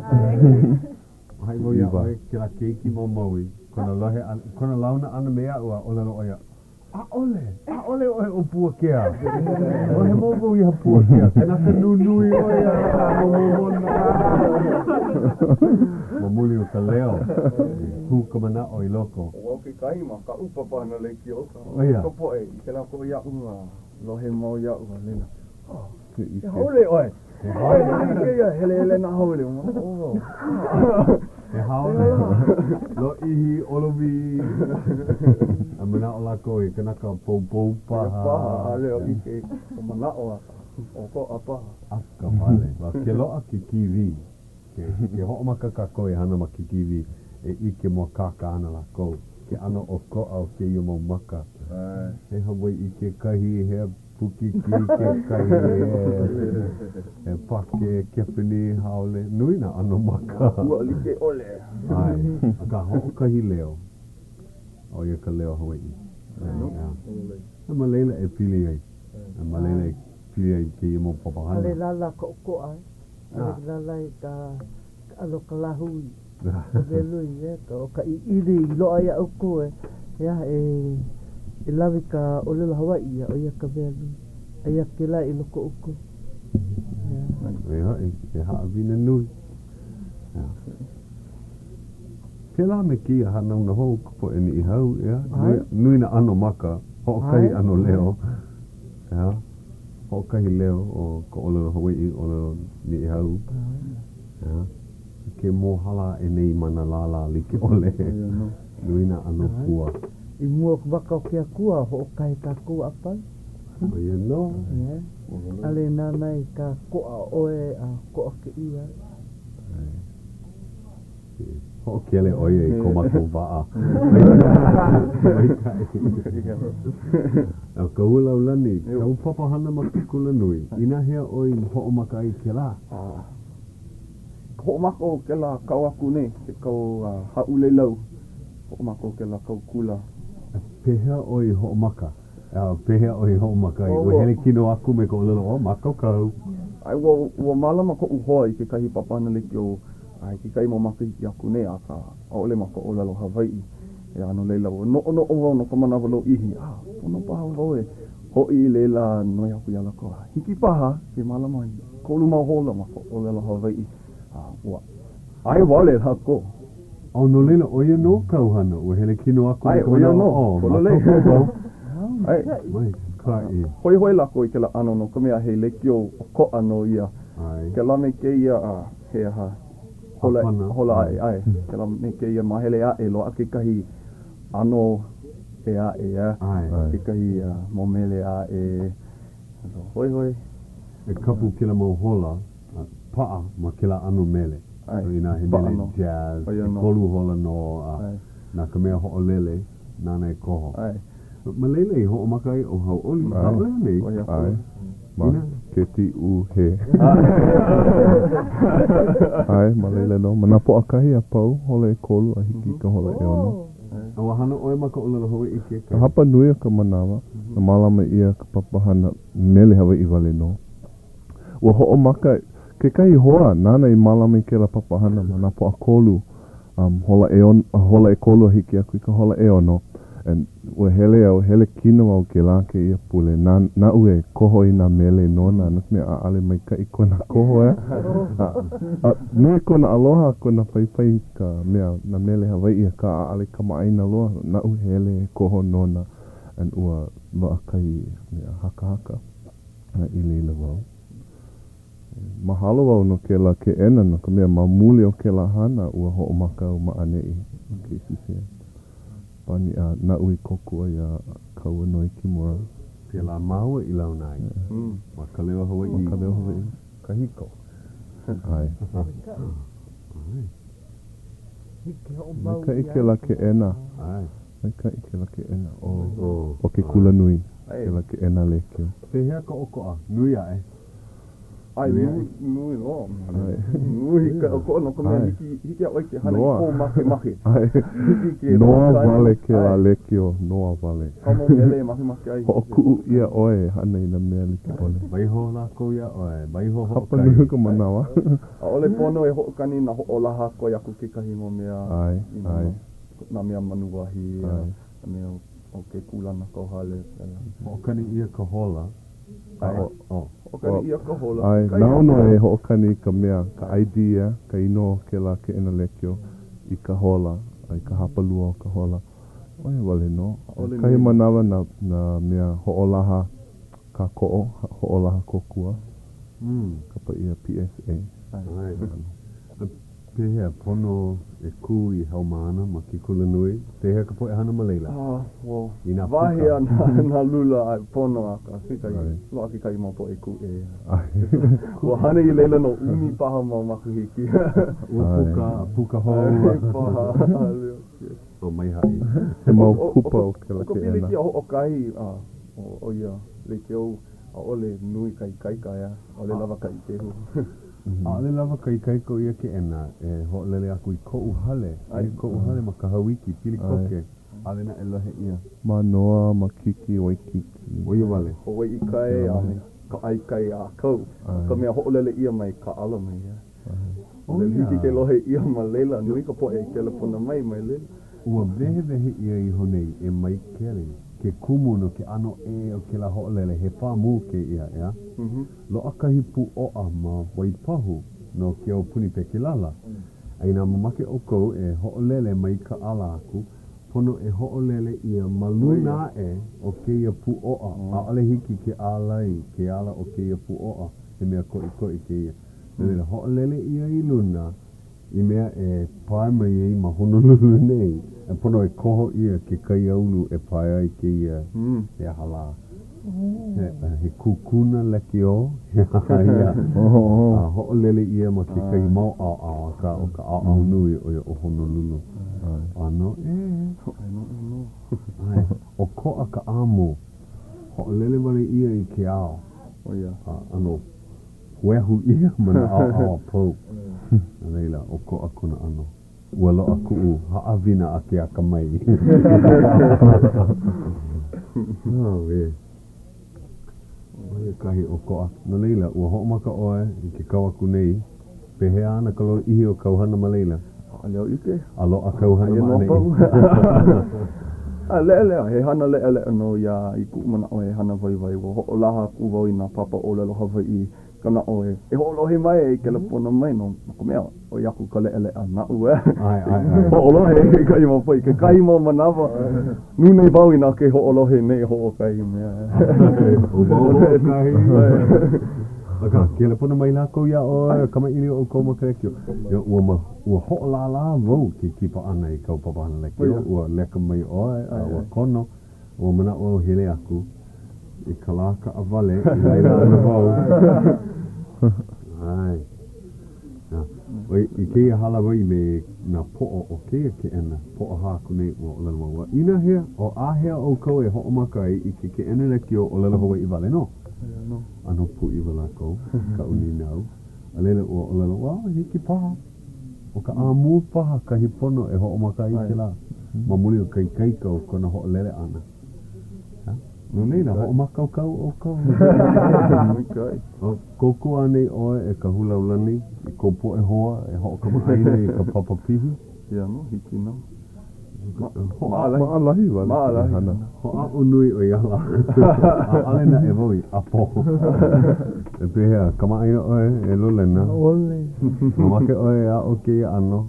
Hai mo ia oe ke la keiki mo maui. Kona launa ana mea ua o lalo oia. A ole oe o Puakea. O he movo I ha Puakea. Tena ka nunui oia. Mamuli o Ka Leo. Hu ka mana o I loko. O ke kai ma ka upapa na leki o ka. Oia. Ko poe ke la ko ia unga. Lohe mo ia ua lena. Ke ike. Haole oe. Ke ia hele na haole. E haole. Lo ihi olovi. A mana o lako I kanaka pou paha. Paha leo ike o mana o ko apa. Aka vale. Wa ke loa ki kiwi. Ke ho'o makaka koe hana ma ki kiwi. E ike mo kaka ana lako. Ke ana o ko au ke i mo maka. E hawai I ke kahi he puki ki ke kahi e pake kepini haole. Nui na ano maka. Ua like ole. Ai. Aka ho'o kahi leo. O ia Ka Leo Hawaiʻi. E malela e pili ai. E malela e pili ai ke i mo papahana. Ale lala ko ai. Ale lala I ka alo ka lahu velu I ka ka ili lo ai au ko ya e lawe ka olelo Hawaiʻi o ia ka velu. Ia ke la I loko uko. E hai, e haawina nui. Ke la me kia hana una hou kupo e ni I hau, nui na ano maka, ho'okahi ano leo. Ho'okahi leo o ka olelo Hawaiʻi, olelo ni I hau. Ke mohala e nei mana lala like ole. Nui na ano kua. I mua waka o kia kua, ho'okahi ka kua apa. O ia no. Ale nanai ka koa oe a koa ke ia. Ho'okele oia I ko mako waa. Au ka ula ulani, ka upapahana makikula nui. Ina hea oi ho'o maka I ke la. Ho'o mako ke la kau aku ne, ke kau haule lau. Ho'o mako ke la kau kula. Pehea oi ho'o maka. Pehea oi ho'o maka I. Ua hele kino aku me ko olelo o maka kau. Ai ua malama ko uhoa I ke kahi papana leki o ai ke kai mo maka I aku ne a ka aole mako o lalo Hawaiʻi. E ano leila o no no ka mana walo ihi. Ono paha o hoi leila noi aku ia lako. Hiki paha ke malama I kolu mau hola mako o lalo Hawaiʻi. Ua. Ai wale hako. O no leila oia no kauhana. Ua hele kino aku me ko olelo o maka kau. Ai. Mai, kai. Hoi lako I ke la ano no ka mea hei leki o ko ano ia. Ke la me ke ia he ha. Hola ai. Ke la me ke ia mahele a e loa ke kahi ano e a e a. Ke kahi momele a e. Hoi. E kapu kila mau hola, paa ma kila ano mele. Ina he mele jazz, kolu hola no, na ka mea ho'olele, nana e koho. Malela I ho'o makai o hau oli hau nei. Ai. Ma ke ti u he. Ai, malela no. Mana po akahi a pau, hole e kolu a hiki ka hole e ono. A wahana oe maka o lalo Hawaiʻi ke kai. Hapa nui a ka manawa. Na malama ia ka papahana mele Hawaiʻi wale no. Ua ho'o maka, ke kai hoa, nana I malama I ke la papahana, mana po a kolu. Hola e kolu a hiki aku I ka hola e ono. And ua hele kina wau ke la ke ia pule. Na ue koho I na mele nona, nak mea aale mai ka I kona koho e. Nui kona aloha kona whaiwhai ka mea na mele Hawaiʻi ka aale ka maaina loa. Na ue hele koho nona. And ua loa kai mea haka. Na ileila wau. Mahalo wau no ke la ke ena no ka mea mamuli o ke la hana ua ho'o maka o maanei KCCN. Pani a na ui kokua ia kaua noi ki mora. Ke la maua I lau nai. Ma Ka Leo Hawaiʻi. Ka Leo Hawaiʻi. Ka hiko. Ai. Ka ike la ke ena. Ai. Ka ike la ke ena. O ke kula nui. Ke la ke ena le keo. Pehea ka okoa. Nui ae. Ai, nui lo. Nui ka oko no ka mea hiki a oi ke hana I kō make. Noa vale ke la le keo. Noa vale. Kamo mele make ai. Ho kuu ia oe hana I na mea li ke ole. Baiho la ko ia oe. Baiho ho Hapa nui ka manawa. A ole pono e ho'okani na ho'olaha ko iaku ke kahi mo mea. Ai. Na mea manuahi. Na mea o ke kulana ko hale. Ho'okani ia ka hola. Ho'okani ia ka hola. Ai, naono e ho'okani ka mea, ka idea, ka ino ke la ke ena lekio I ka hola, ai ka hapalua o ka hola. Oe wale no. Kahi manawa na mea ho'olaha ka ko'o, ho'olaha kokua. Ka pa ia PSA. Ai. Pehea pono e ku I hau maana ma ki kula nui. Pehea ka poe hana maleila. Ina vahe na lula ai pono a ka whikai. Loa ki kai mo po e ku e. Ua hana I leila no umi paha mo makuhiki. Ua puka hoa. O mai hai. He mau kupa o ke la ke ena. Ko pili ki a ho o kai o ia. Le ke o a ole nui kai kaya. Ole lava kai kehu. Ale lava kai ko ia ke ena e ho lele aku I ko'u hale. Ai ko'u hale ma ka hawiki pili koke. Ale na elohe ia. Ma noa, ma kiki, waikiki. Oi wale. Ho wai kai ka ai kai a kau. Ka mea ho lele ia mai ka ala mai ia. Le hiki ke lohe ia ma lela nui ka po e telefona mai lela. Ua vehe ia I honei e mai kere. Ke kumu no ke ano e o ke la ho'olele he whamu ke ia ea. Loa kahi pu oa ma waipahu no ke o puni pe ke lala. Aina mamake o kou e ho'olele mai ka ala aku. Pono e ho'olele ia maluna e o ke ia pu oa. A ale hiki ke alai ke ala o ke ia pu oa. He mea koi ke ia. Lele ho'olele ia I luna. I mea e pae mai ei ma Honolulu nei. E pono e koho ia ke kai aulu e pae ai ke ia e hala. He kukuna leki o. Ia. A ho'olele ia ma ke kai mau au ka o ka au nui o Honolulu. Ano o ko'a ka amo. Ho'olele wale ia I ke ao. Ano wehu ia mana au pou. Leila, o ko'a kona ano. Ua loa ku'u, ha'awina ake a ka mai. We. Oia kahi o ko'a. No leila, ua ho'omaka oe, I ke kauaku nei. Pehea ana ka loa ihi o kauhana ma leila. A leo ike. A loa kauhana ma anei. Lea, he hana lea no ia I ku'umana o he hana vai. Ua ho'olaha ku wau I nā papa o lelo Hawaiʻi. Kana o e ho'olohe mai e ke lapona mai no ko mea o yaku ka lea na ue ai ho'olohe kai mo pai ke kai mo manawa nunei vau ina ke ho'olohe nei ho kai mea o vau kai aka ke lapona mai la ko ya o kama ili o ko mo krekio yo ua ho'olala vau ke kipa ana I kau papana le ke ua leka mai o ua kono o mana o hele aku I kalaka a vale I leila ana vau ai Oi, I keia halawai me na po'o o keia ke ena, po'o hāku nei o Lolena Maua. Ina hea, o āhea o kau e ho'omaka ai I ke ena leki o Lolena Hawaiʻi wale no? Ano pu I wala kou, ka uni nau. Alele o Lolena, wow, hiki paha. O ka āmu paha, ka hipono e ho'omaka ai ke la. Mamuli o kai kaika o kona ho'olele ana. No leila, ho'omaka o kau o kau. O koko anei oe e ka hulaulani, I ko po e hoa, e ho'okama aina I ka papapihi. Ia no, hiki no. Maalahi wale. Maalahi. Ho'a unui o iala. Ale na e voi, apo. E pehea, kama aina oe e Lolena. Ole. Mamake oe a o ke ano.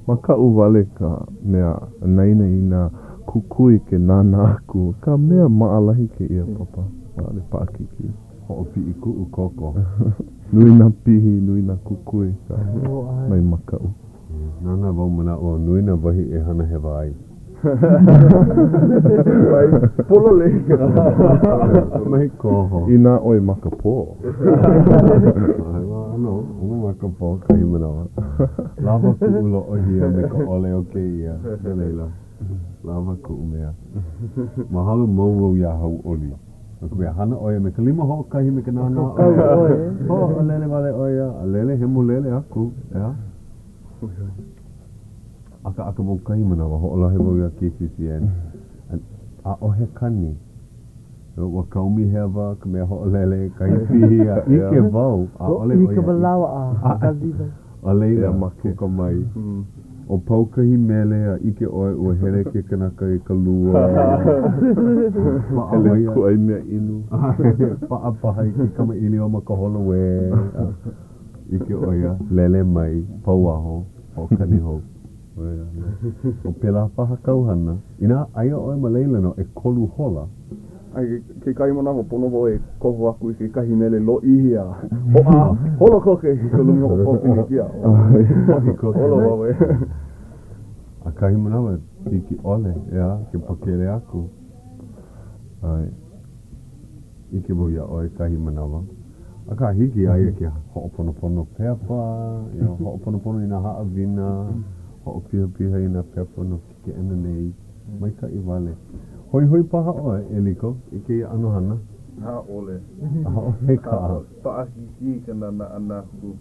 Maka u wale ka mea naina I na kukui ke nana aku. Ka mea maalahi ke ia papa. Wale paakiki. Ho'opi I ku'u koko. Nui na pihi, nui na kukui. Mai maka u. Nana wau mana o nui na wahi e hana he wai. Polo le. Mai koho. Ina oi maka po. Ano, unga maka po kai manawa. Lava ku'u lo o hia me ka ole o ke ia. Leila. Lava ku'u mea. Mahalo mau ia hau oli. Aku mea hana oia me ka lima ho kahi me ka nana oia. Ho, alele wale oia. Alele hemu lele aku. Ea. Aka mau kahi manawa ho ola he wau ia KCCN. A o he kani. Wa kaumi hewa, ka mea ho lele, kahi pihi a ike wau. A ole oia. Ika balawa a kaziba. A leila kuka mai. O paukahi mele a ike oe ua here ke kanaka I ka lua. Ele ku ai mea inu. Paapaha I ke kama ili o maka holo we. Ike oia, lele mai, pau aho, o kani hou. O pela paha kauhana. Ina aia oe ma leila no e kolu hola. Ai ke kai mana ho pono ho e koho aku I ke kahi mele lo ihia. Ho a holo koke I ko lungo ho pini kia. Holo wawe. A kahi manawa tiki ole, ea, ke pakele aku. Ai. Ike mo ia oe kahi manawa. A ka hiki aia ke ho'oponopono pepa, ho'oponopono I na haawina, ho'opiha I na pepa no ke ena nei, mai ka I wale. Hoi paha oe, Eliko, ike I anohana. Ha ole. Ha ole ka. Paakiki ka nana anaku.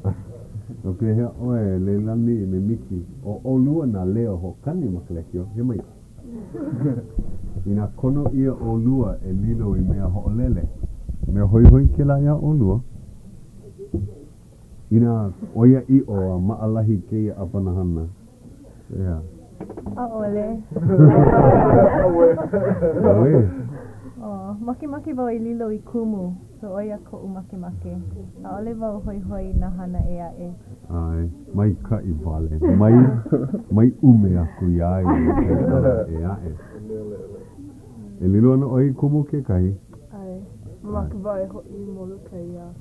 No ke hea oe, leilani me miki, o olua na leo ho kani makalekio, he mai. Ina kono ia olua e lilo I mea ho olele. Mea hoi ke la ia olua. Ina oia I o a maalahi ke ia apanahana. Yeah. Ole. Ole. Maki wau I lilo I kumu. So oia ko u maki. A ole wau hoi na hana e a e. Ai, mai ka I vale. Mai ume aku iai. E a e. E lilo ana oi kumu ke kai? Ai, maki wau e hoi molu kei a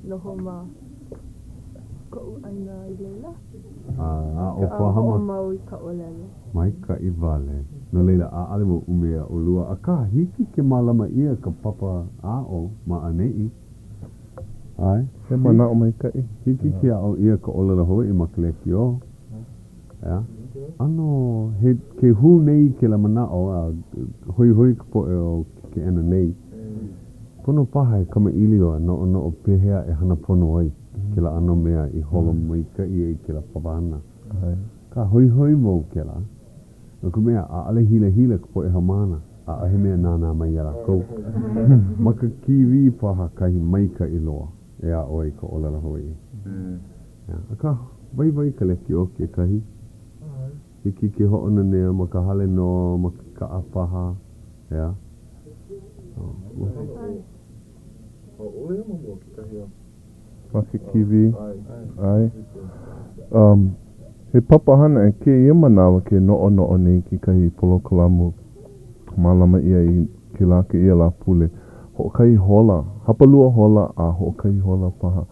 noho ma ko u aina I leila. O pahama. O mau I ka olele. Mai ka I vale. No leila a ale mo umea o lua. A ka hiki ke malama ia ka papa a o ma anei. Ai. He mana o mai kai. Hiki ke a o ia ka Lolena Hawaiʻi makaleki o. Ja. Ano, he ke hu nei ke la mana o a hoi ka po e o ke ena nei. Pono paha e kama ili o no o pehea e hana pono ai. Ke la ano mea I holo mai ka I ke la papahana. Ka hoi mo ke la. No ku mea a ale hile ka po e hamana. A ahe mea nana mai ala kou. Maka kiwi paha kahi mai ka I loa. E a oi ka Lolena Hawaiʻi. Aka vai ka leki o ke kahi. Hiki ke ho'ona nea maka hale no maka ka apaha. Yeah. Ole mo mo ke kahi o. Pake kiwi. Ai. He papahana e ke ia manawa ke no'o nei ki kahi polokalamu. Malama ia I ke la ke ia la pule. Ho'okai hola. Hapalua hola a ho'okai hola paha.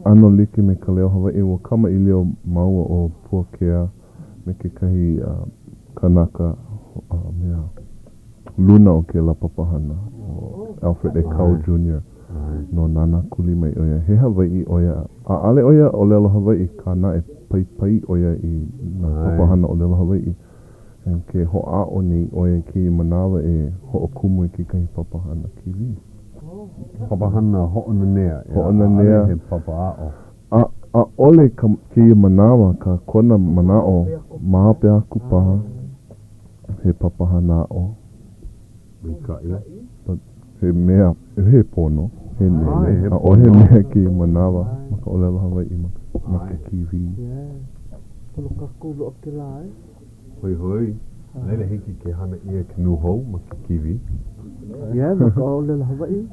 Ano like me Ka Leo Hawaiʻi wa kama I leo maua o Puakea me ke kahi kanaka mea luna o ke la papahana. O Alfred E. Kau Jr. no nana kuli mai oia. He Hawaiʻi oia. A ale oia o lelo Hawaiʻi ka na e pai oia I na papahana o lelo Hawaiʻi. And ke hoʻa'o nei oia ki manawa e hoʻokumu I ke kai papahana kiwi. Papahana hoʻonanea. Hoʻonanea. He papa'a'o. A ole ki manawa ka kona mana'o mahape aku paha he papahana o. He mea, he pono, he nene. A o he mea ki manawa maka o lelo Hawaiʻi maka kiwi. Polo ka kulu o ke la Hoi. Lele hiki ke hana ia ke nuhou maka kiwi. Maka o lelo Hawaiʻi.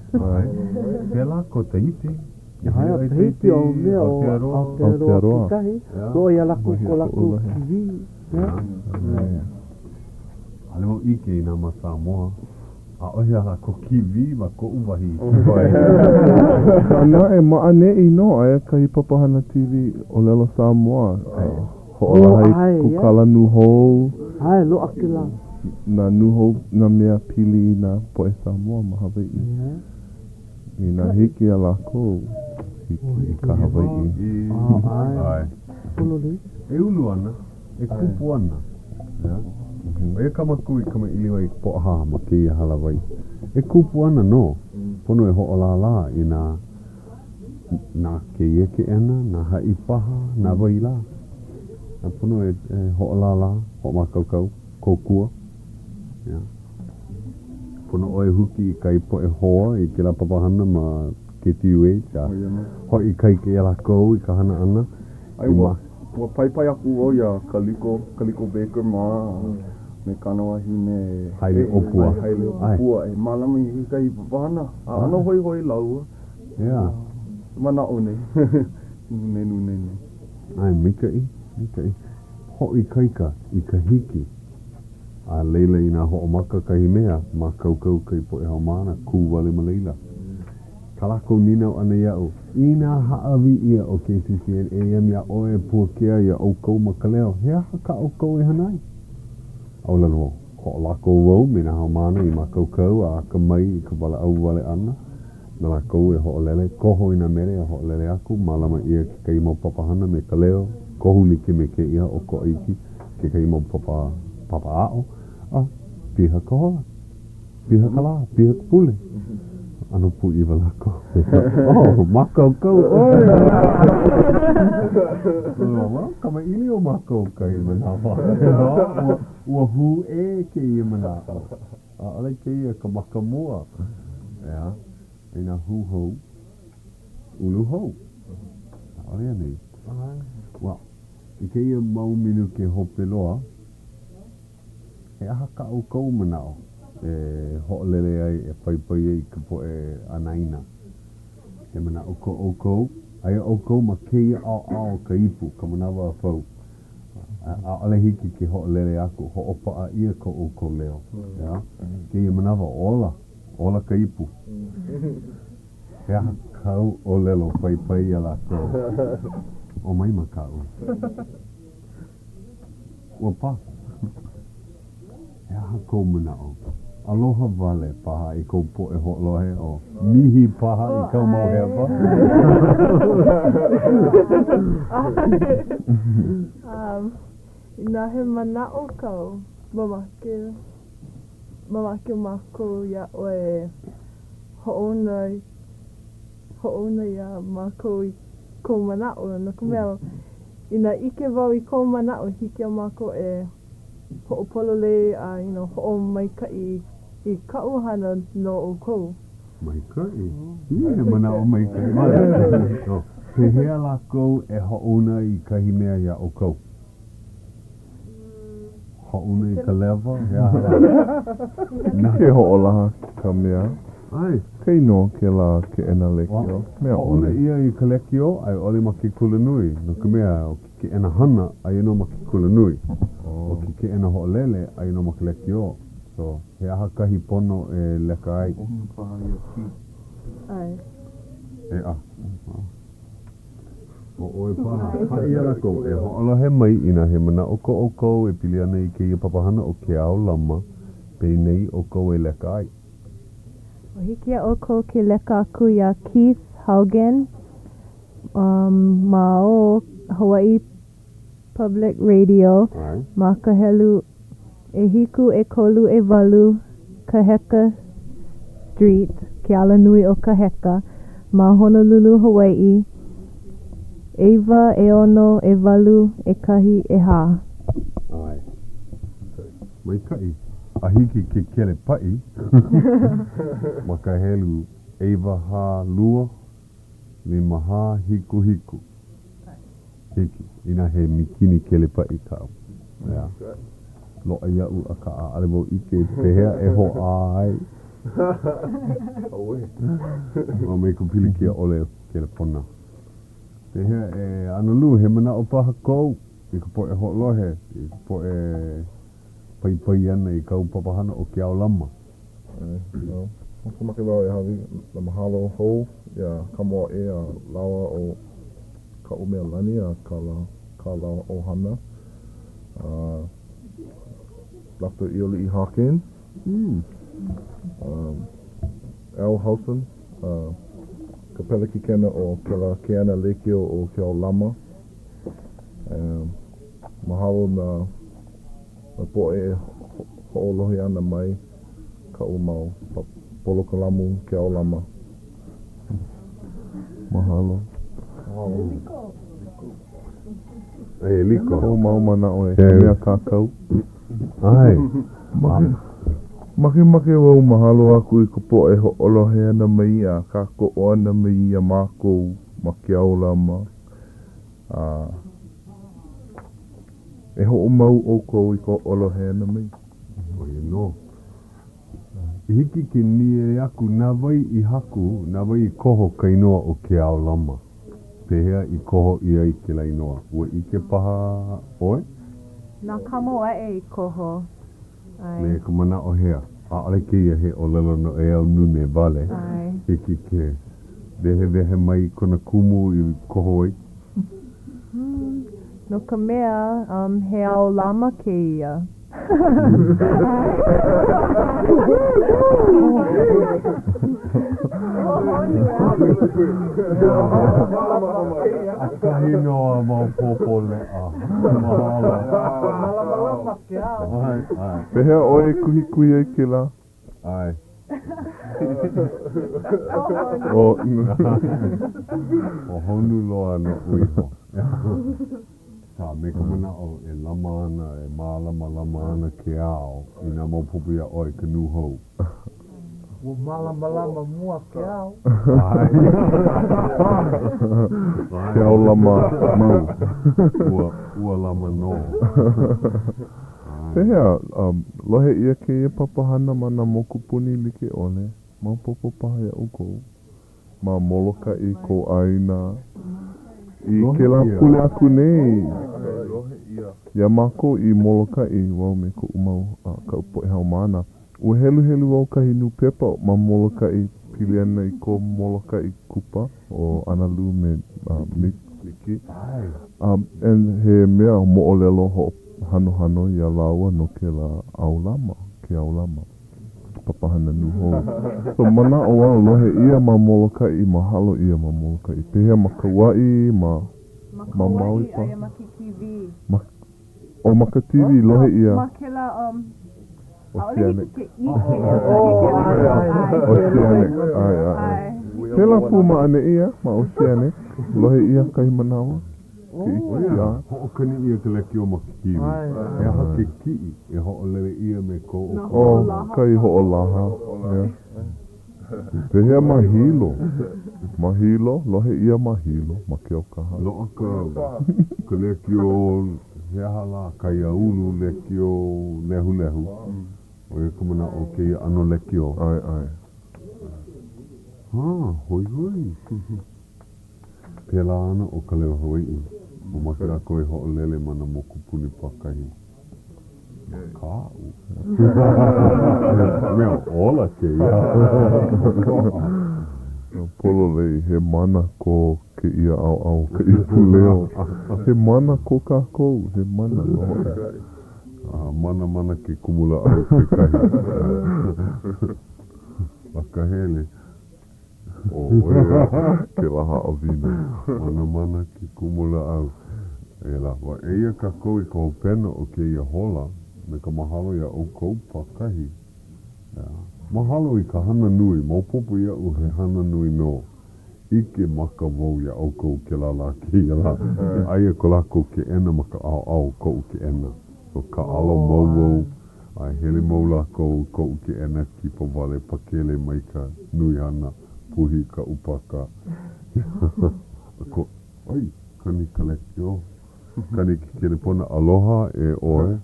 Pea la ko te iti. Hai a teiti o mea o Aotearoa ki kahi. Ko ia laku ko laku kiwi. Ale mo ike I nā ma Samoa. A ohi ala ko kiwi ma ko uwahi. Ana e maane I no aia kahi papahana TV o lelo Samoa. Ho'olahai kukala nuhou. Hai lo akila. Na nuhou na mea pili I nā poe Samoa ma Hawaiʻi. I nā hiki a lako hiki I ka Hawaiʻi. Ai. E ulu ana. E kupu ana. O e kamakui kama iliwa I po'aha ma ke ia halawai. E kupu ana no. Pono e ho'olala I nā ke ia ke ana, nā hai paha, nā waila. Nā pono e ho'olala, ho'omakaukau, kokua. Pono oe huki I kai po'e hoa I ke la papahana ma ke tiwe. Hoi I kai ke ia lakou I ka hana ana. Ai ua pai aku o ia Kaliko Baker ma me kanawahi me Haile Opua. Haile Opua e malama I kai papahana. Ano hoi lau. Yeah. Mana o nei. Nene. Ai mikai. Hoi kaika I ka hiki. A leila I nā ho'omaka kahi mea ma kaukau kai po'e haumana ku wale ma leila. Kalako ninau ana iau. I nā haawi ia o KCCN AM ia oe Puakea ia aukou ma Ka Leo. He aha ka aukou e hanai. Au lalo ho'olako wau me nā haumana I ma kaukau a ka mai I ka wala au wale ana. Na lako e ho'olele. Koho I nā mere e ho'olele aku. Malama ia ke kai mau papahana me Ka Leo. Kohu like me ke ia o ko aiki. Ke kai mau papa'a'o. Piha ka hoa. Piha ka la. Piha ka pule. Ano pu I walako. Makaukau. Kama ili o makaukai manawa. Ua hu e ke I manawa. Alai ke ia ka makamua. Ea. E nā hu hou. Ulu hou. Alea nei. Well, I ke ia mau minu ke hope loa. He aha ka au kou manao. E ho'olele ai e pai ai ka po'e anaina. He mana oko. Ai oko ma keia ao ka ipu ka manawa a whau. A ale hiki ke ho'olele aku ho'opa'a ia ka oko leo. Keia manawa ola ka ipu. He aha kau o lelo pai a lako. O mai makau. Ua pa. He aha kou manao. Aloha vale paha I kou po'e ho'lohe o mihi paha I kau mau heapa. Ina he mana'o kau mamake mako ia oe ho'ona ia mako I kou mana'o no ka mea ina ike wau I kou mana'o hiki a mako e ho'opolole a ho'o maikai I kau hana no o kou. Maikai? He mana'o maikai. He hea lako e ho'ona I kahi mea ia o kou. Ho'ona I ka lewa? Ke ho'olaha ka mea. Ai. Kei no ke la ke ena lekio. Mea ho'ona ia I ka lekio ai ole ma ke kulanui. No ka mea o ke ena hana ai no ma ke kulanui. O ke ena ho'olele ai no ma ke lekio. So, he aha kahi pono e leka ai. Ai. E a. O oe paha. Hai ia rako. E ho'ola he mai ina he mana oko e pili ana I ke ia papahana o ke ao lama. Pei nei oko e leka ai. O hiki a oko ke leka aku ia Keith Haugen ma o Hawaii Public Radio ma ka helu e hiku e kolu e walu Kaheka Street ke ala nui o Kaheka ma Honolulu, Hawaii Eva e ono e walu e kahi e hā. Ai. Mai kai. A hiki ke kele pai. Ma ka helu Eva hā lua me maha hiku hiku. Hiki. Ina he mikini kele pai kau. Yeah. Lo ia u a ka a alemo ike pehea e ho ai. Ma me kupili kia ole kele pona. Pehea e Honolulu he mana o paha kou. I ka po e ho lohe. I ka po e pai ana I kau papahana o ke ao lama. Maka make wau e hawi la mahalo hou ia kamoa e a lawa o ka umea lani a ka lawa o hana. Lafta Ioli I Hawkins. Al Housen. Ka peleki kena o ke ana lekio o ke ao lama. Mahalo na po e ho'olohi ana mai ka umau polo kalamu ke ao lama. Mahalo. E liko. O mau mana o e mea kākau. Ai. Make wau mahalo aku I ka po e ho'olohi ana mai a kako o ana mai a mākou ma ke ao lama. E ho'o mau o kou I ka ho'olohi ana mai. Oe no. Hiki ke nie aku nā wai I haku, nā wai I koho ka inoa o ke ao lama. Pehea I koho ia I ke la inoa. Ua I ke paha oe? Nā kamoa e I koho. Ai. Me ka mana o hea. A ale ke ia he o lelo no e au nune vale. Ai. Hiki ke vehe mai kona kumu I koho ai. No ka mea, he ao lama ke ia. Akahi noa mau popo lea. Malama ke ao. Ai. Pehea oe kuhi ai ke la. Ai. O honu loa no uiho. Tā me ka mana o e lama ana, e mālama ana ke ao I nā mau pupu ia oi ka nuhou. Ua malama mua ke ao. Ai. Ke ao lama mau. Ua lama no. Pehea, lohe ia ke ia papahana ma nā mokupuni like ole. Mau popo paha ia uko. Ma moloka I ko aina. I ke la pule aku nei. Ia mako I moloka I wau me ko umau ka upo e hau mana. Ua helu au kahi nu pepa ma moloka I pili ana I ko moloka I kupa o Analu me Miki. And he mea mo'olelo ho hano ia laua no ke la au lama, ke au lama. Papahana nu ho. So mana o wau lohe ia ma moloka I mahalo ia ma moloka I. Pehea ma Kauai, ma Maui pa. Ai ma ki TV. O maka TV lohe ia. Ma ke la Oceanic. Oceanic. Ai. Pela puma ane ia, ma Oceanic. Lohe ia kahi manawa. Ho'okani ia ka leki o makikiwi. E aha ke ki'i, e ho'olele ia me ko o O, kai ho'olaha. Pehea mahilo. Mahilo, lohe ia mahilo. Ma ke o kaha. Lo'a ka leki o heahala, kai aulu leki o lehu. O e kumana o ke ia ano leki o. Ai. Hoi. Pela ana o Ka Leo Hawaiʻi. O makira koe ho'olele mana mokupuni pakahi. Kāu. Mea ola ke ia. Polo lei, he mana ko ke ia au ke ipu leo. He mana ko kākou, he mana. Mana ke kumula au ke kahi. Pakahele. Ke laha o vina. Mana ki kumula au. E lawa. E ia kako I ka hopena o ke ia hola. Me ka mahalo ia o kou pakahi. Mahalo I ka hana nui. Maupopo ia u he hana nui no. Ike maka wau ia o kou ke la ki ia la. Aia ko lako ke ena maka au kou ke ena. So ka alo mau ai hele mau lako kou ke ena ki pa wale pakele mai ka nui ana. Puhi ka upaka. Ko, ai, kani ka lekio. Kani ki kere pona aloha e oe.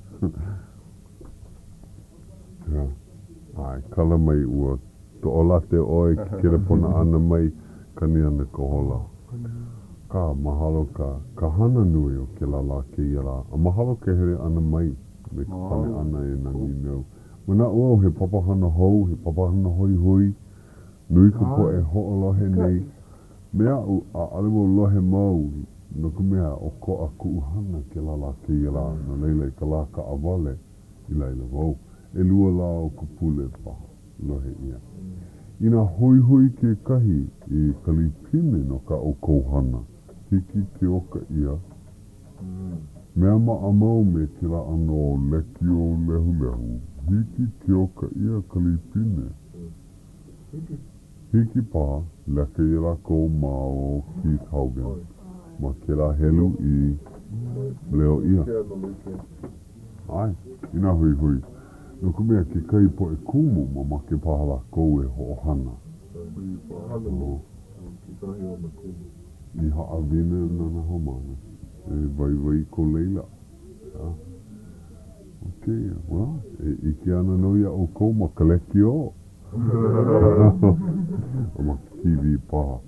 Ai, kala mai ua. To olate oe ki kere pona ana mai. Kani ana ka hola. Ka mahalo ka hana nui o ke la ke ia la. A mahalo ke here ana mai. Me ka pane ana e nangi neu. Mana ua he papahana hou, he papahana hui. Nui ka po e ho'olohe nei. Mea u a alewo lohe mau. No ku mea o ko a kuuhana ke la ke ia la. No leile ka la ka awale. I leile wau. E lua la o kupule paha. Lohe ia. Ina hui ke kahi I kalipine no ka o kouhana. Hiki ke oka ia. Mea maamau me ke la ano lekio lehu. Hiki ke oka ia kalipine. Hiki pā, leke I lako mao ki Haugen. Ma ke la helu I leo ia. Ai, ina hui. No kumea ke kai po e kumu ma ke paha lako e ho'ohana. I haawina nana homana. E vai ko leila. Okay, well, Ike ana no ia o kou ma kaleki o. O ma kiwi paha.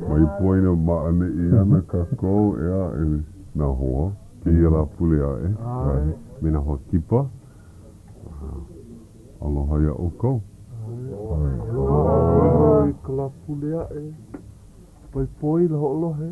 Mai poina maane I ana ka kou ea e na hoa. Ke ia la pule a Me na hoa kipa. Aloha ia o kou. Aloha ka la pule a Pai poi la ho'olohe.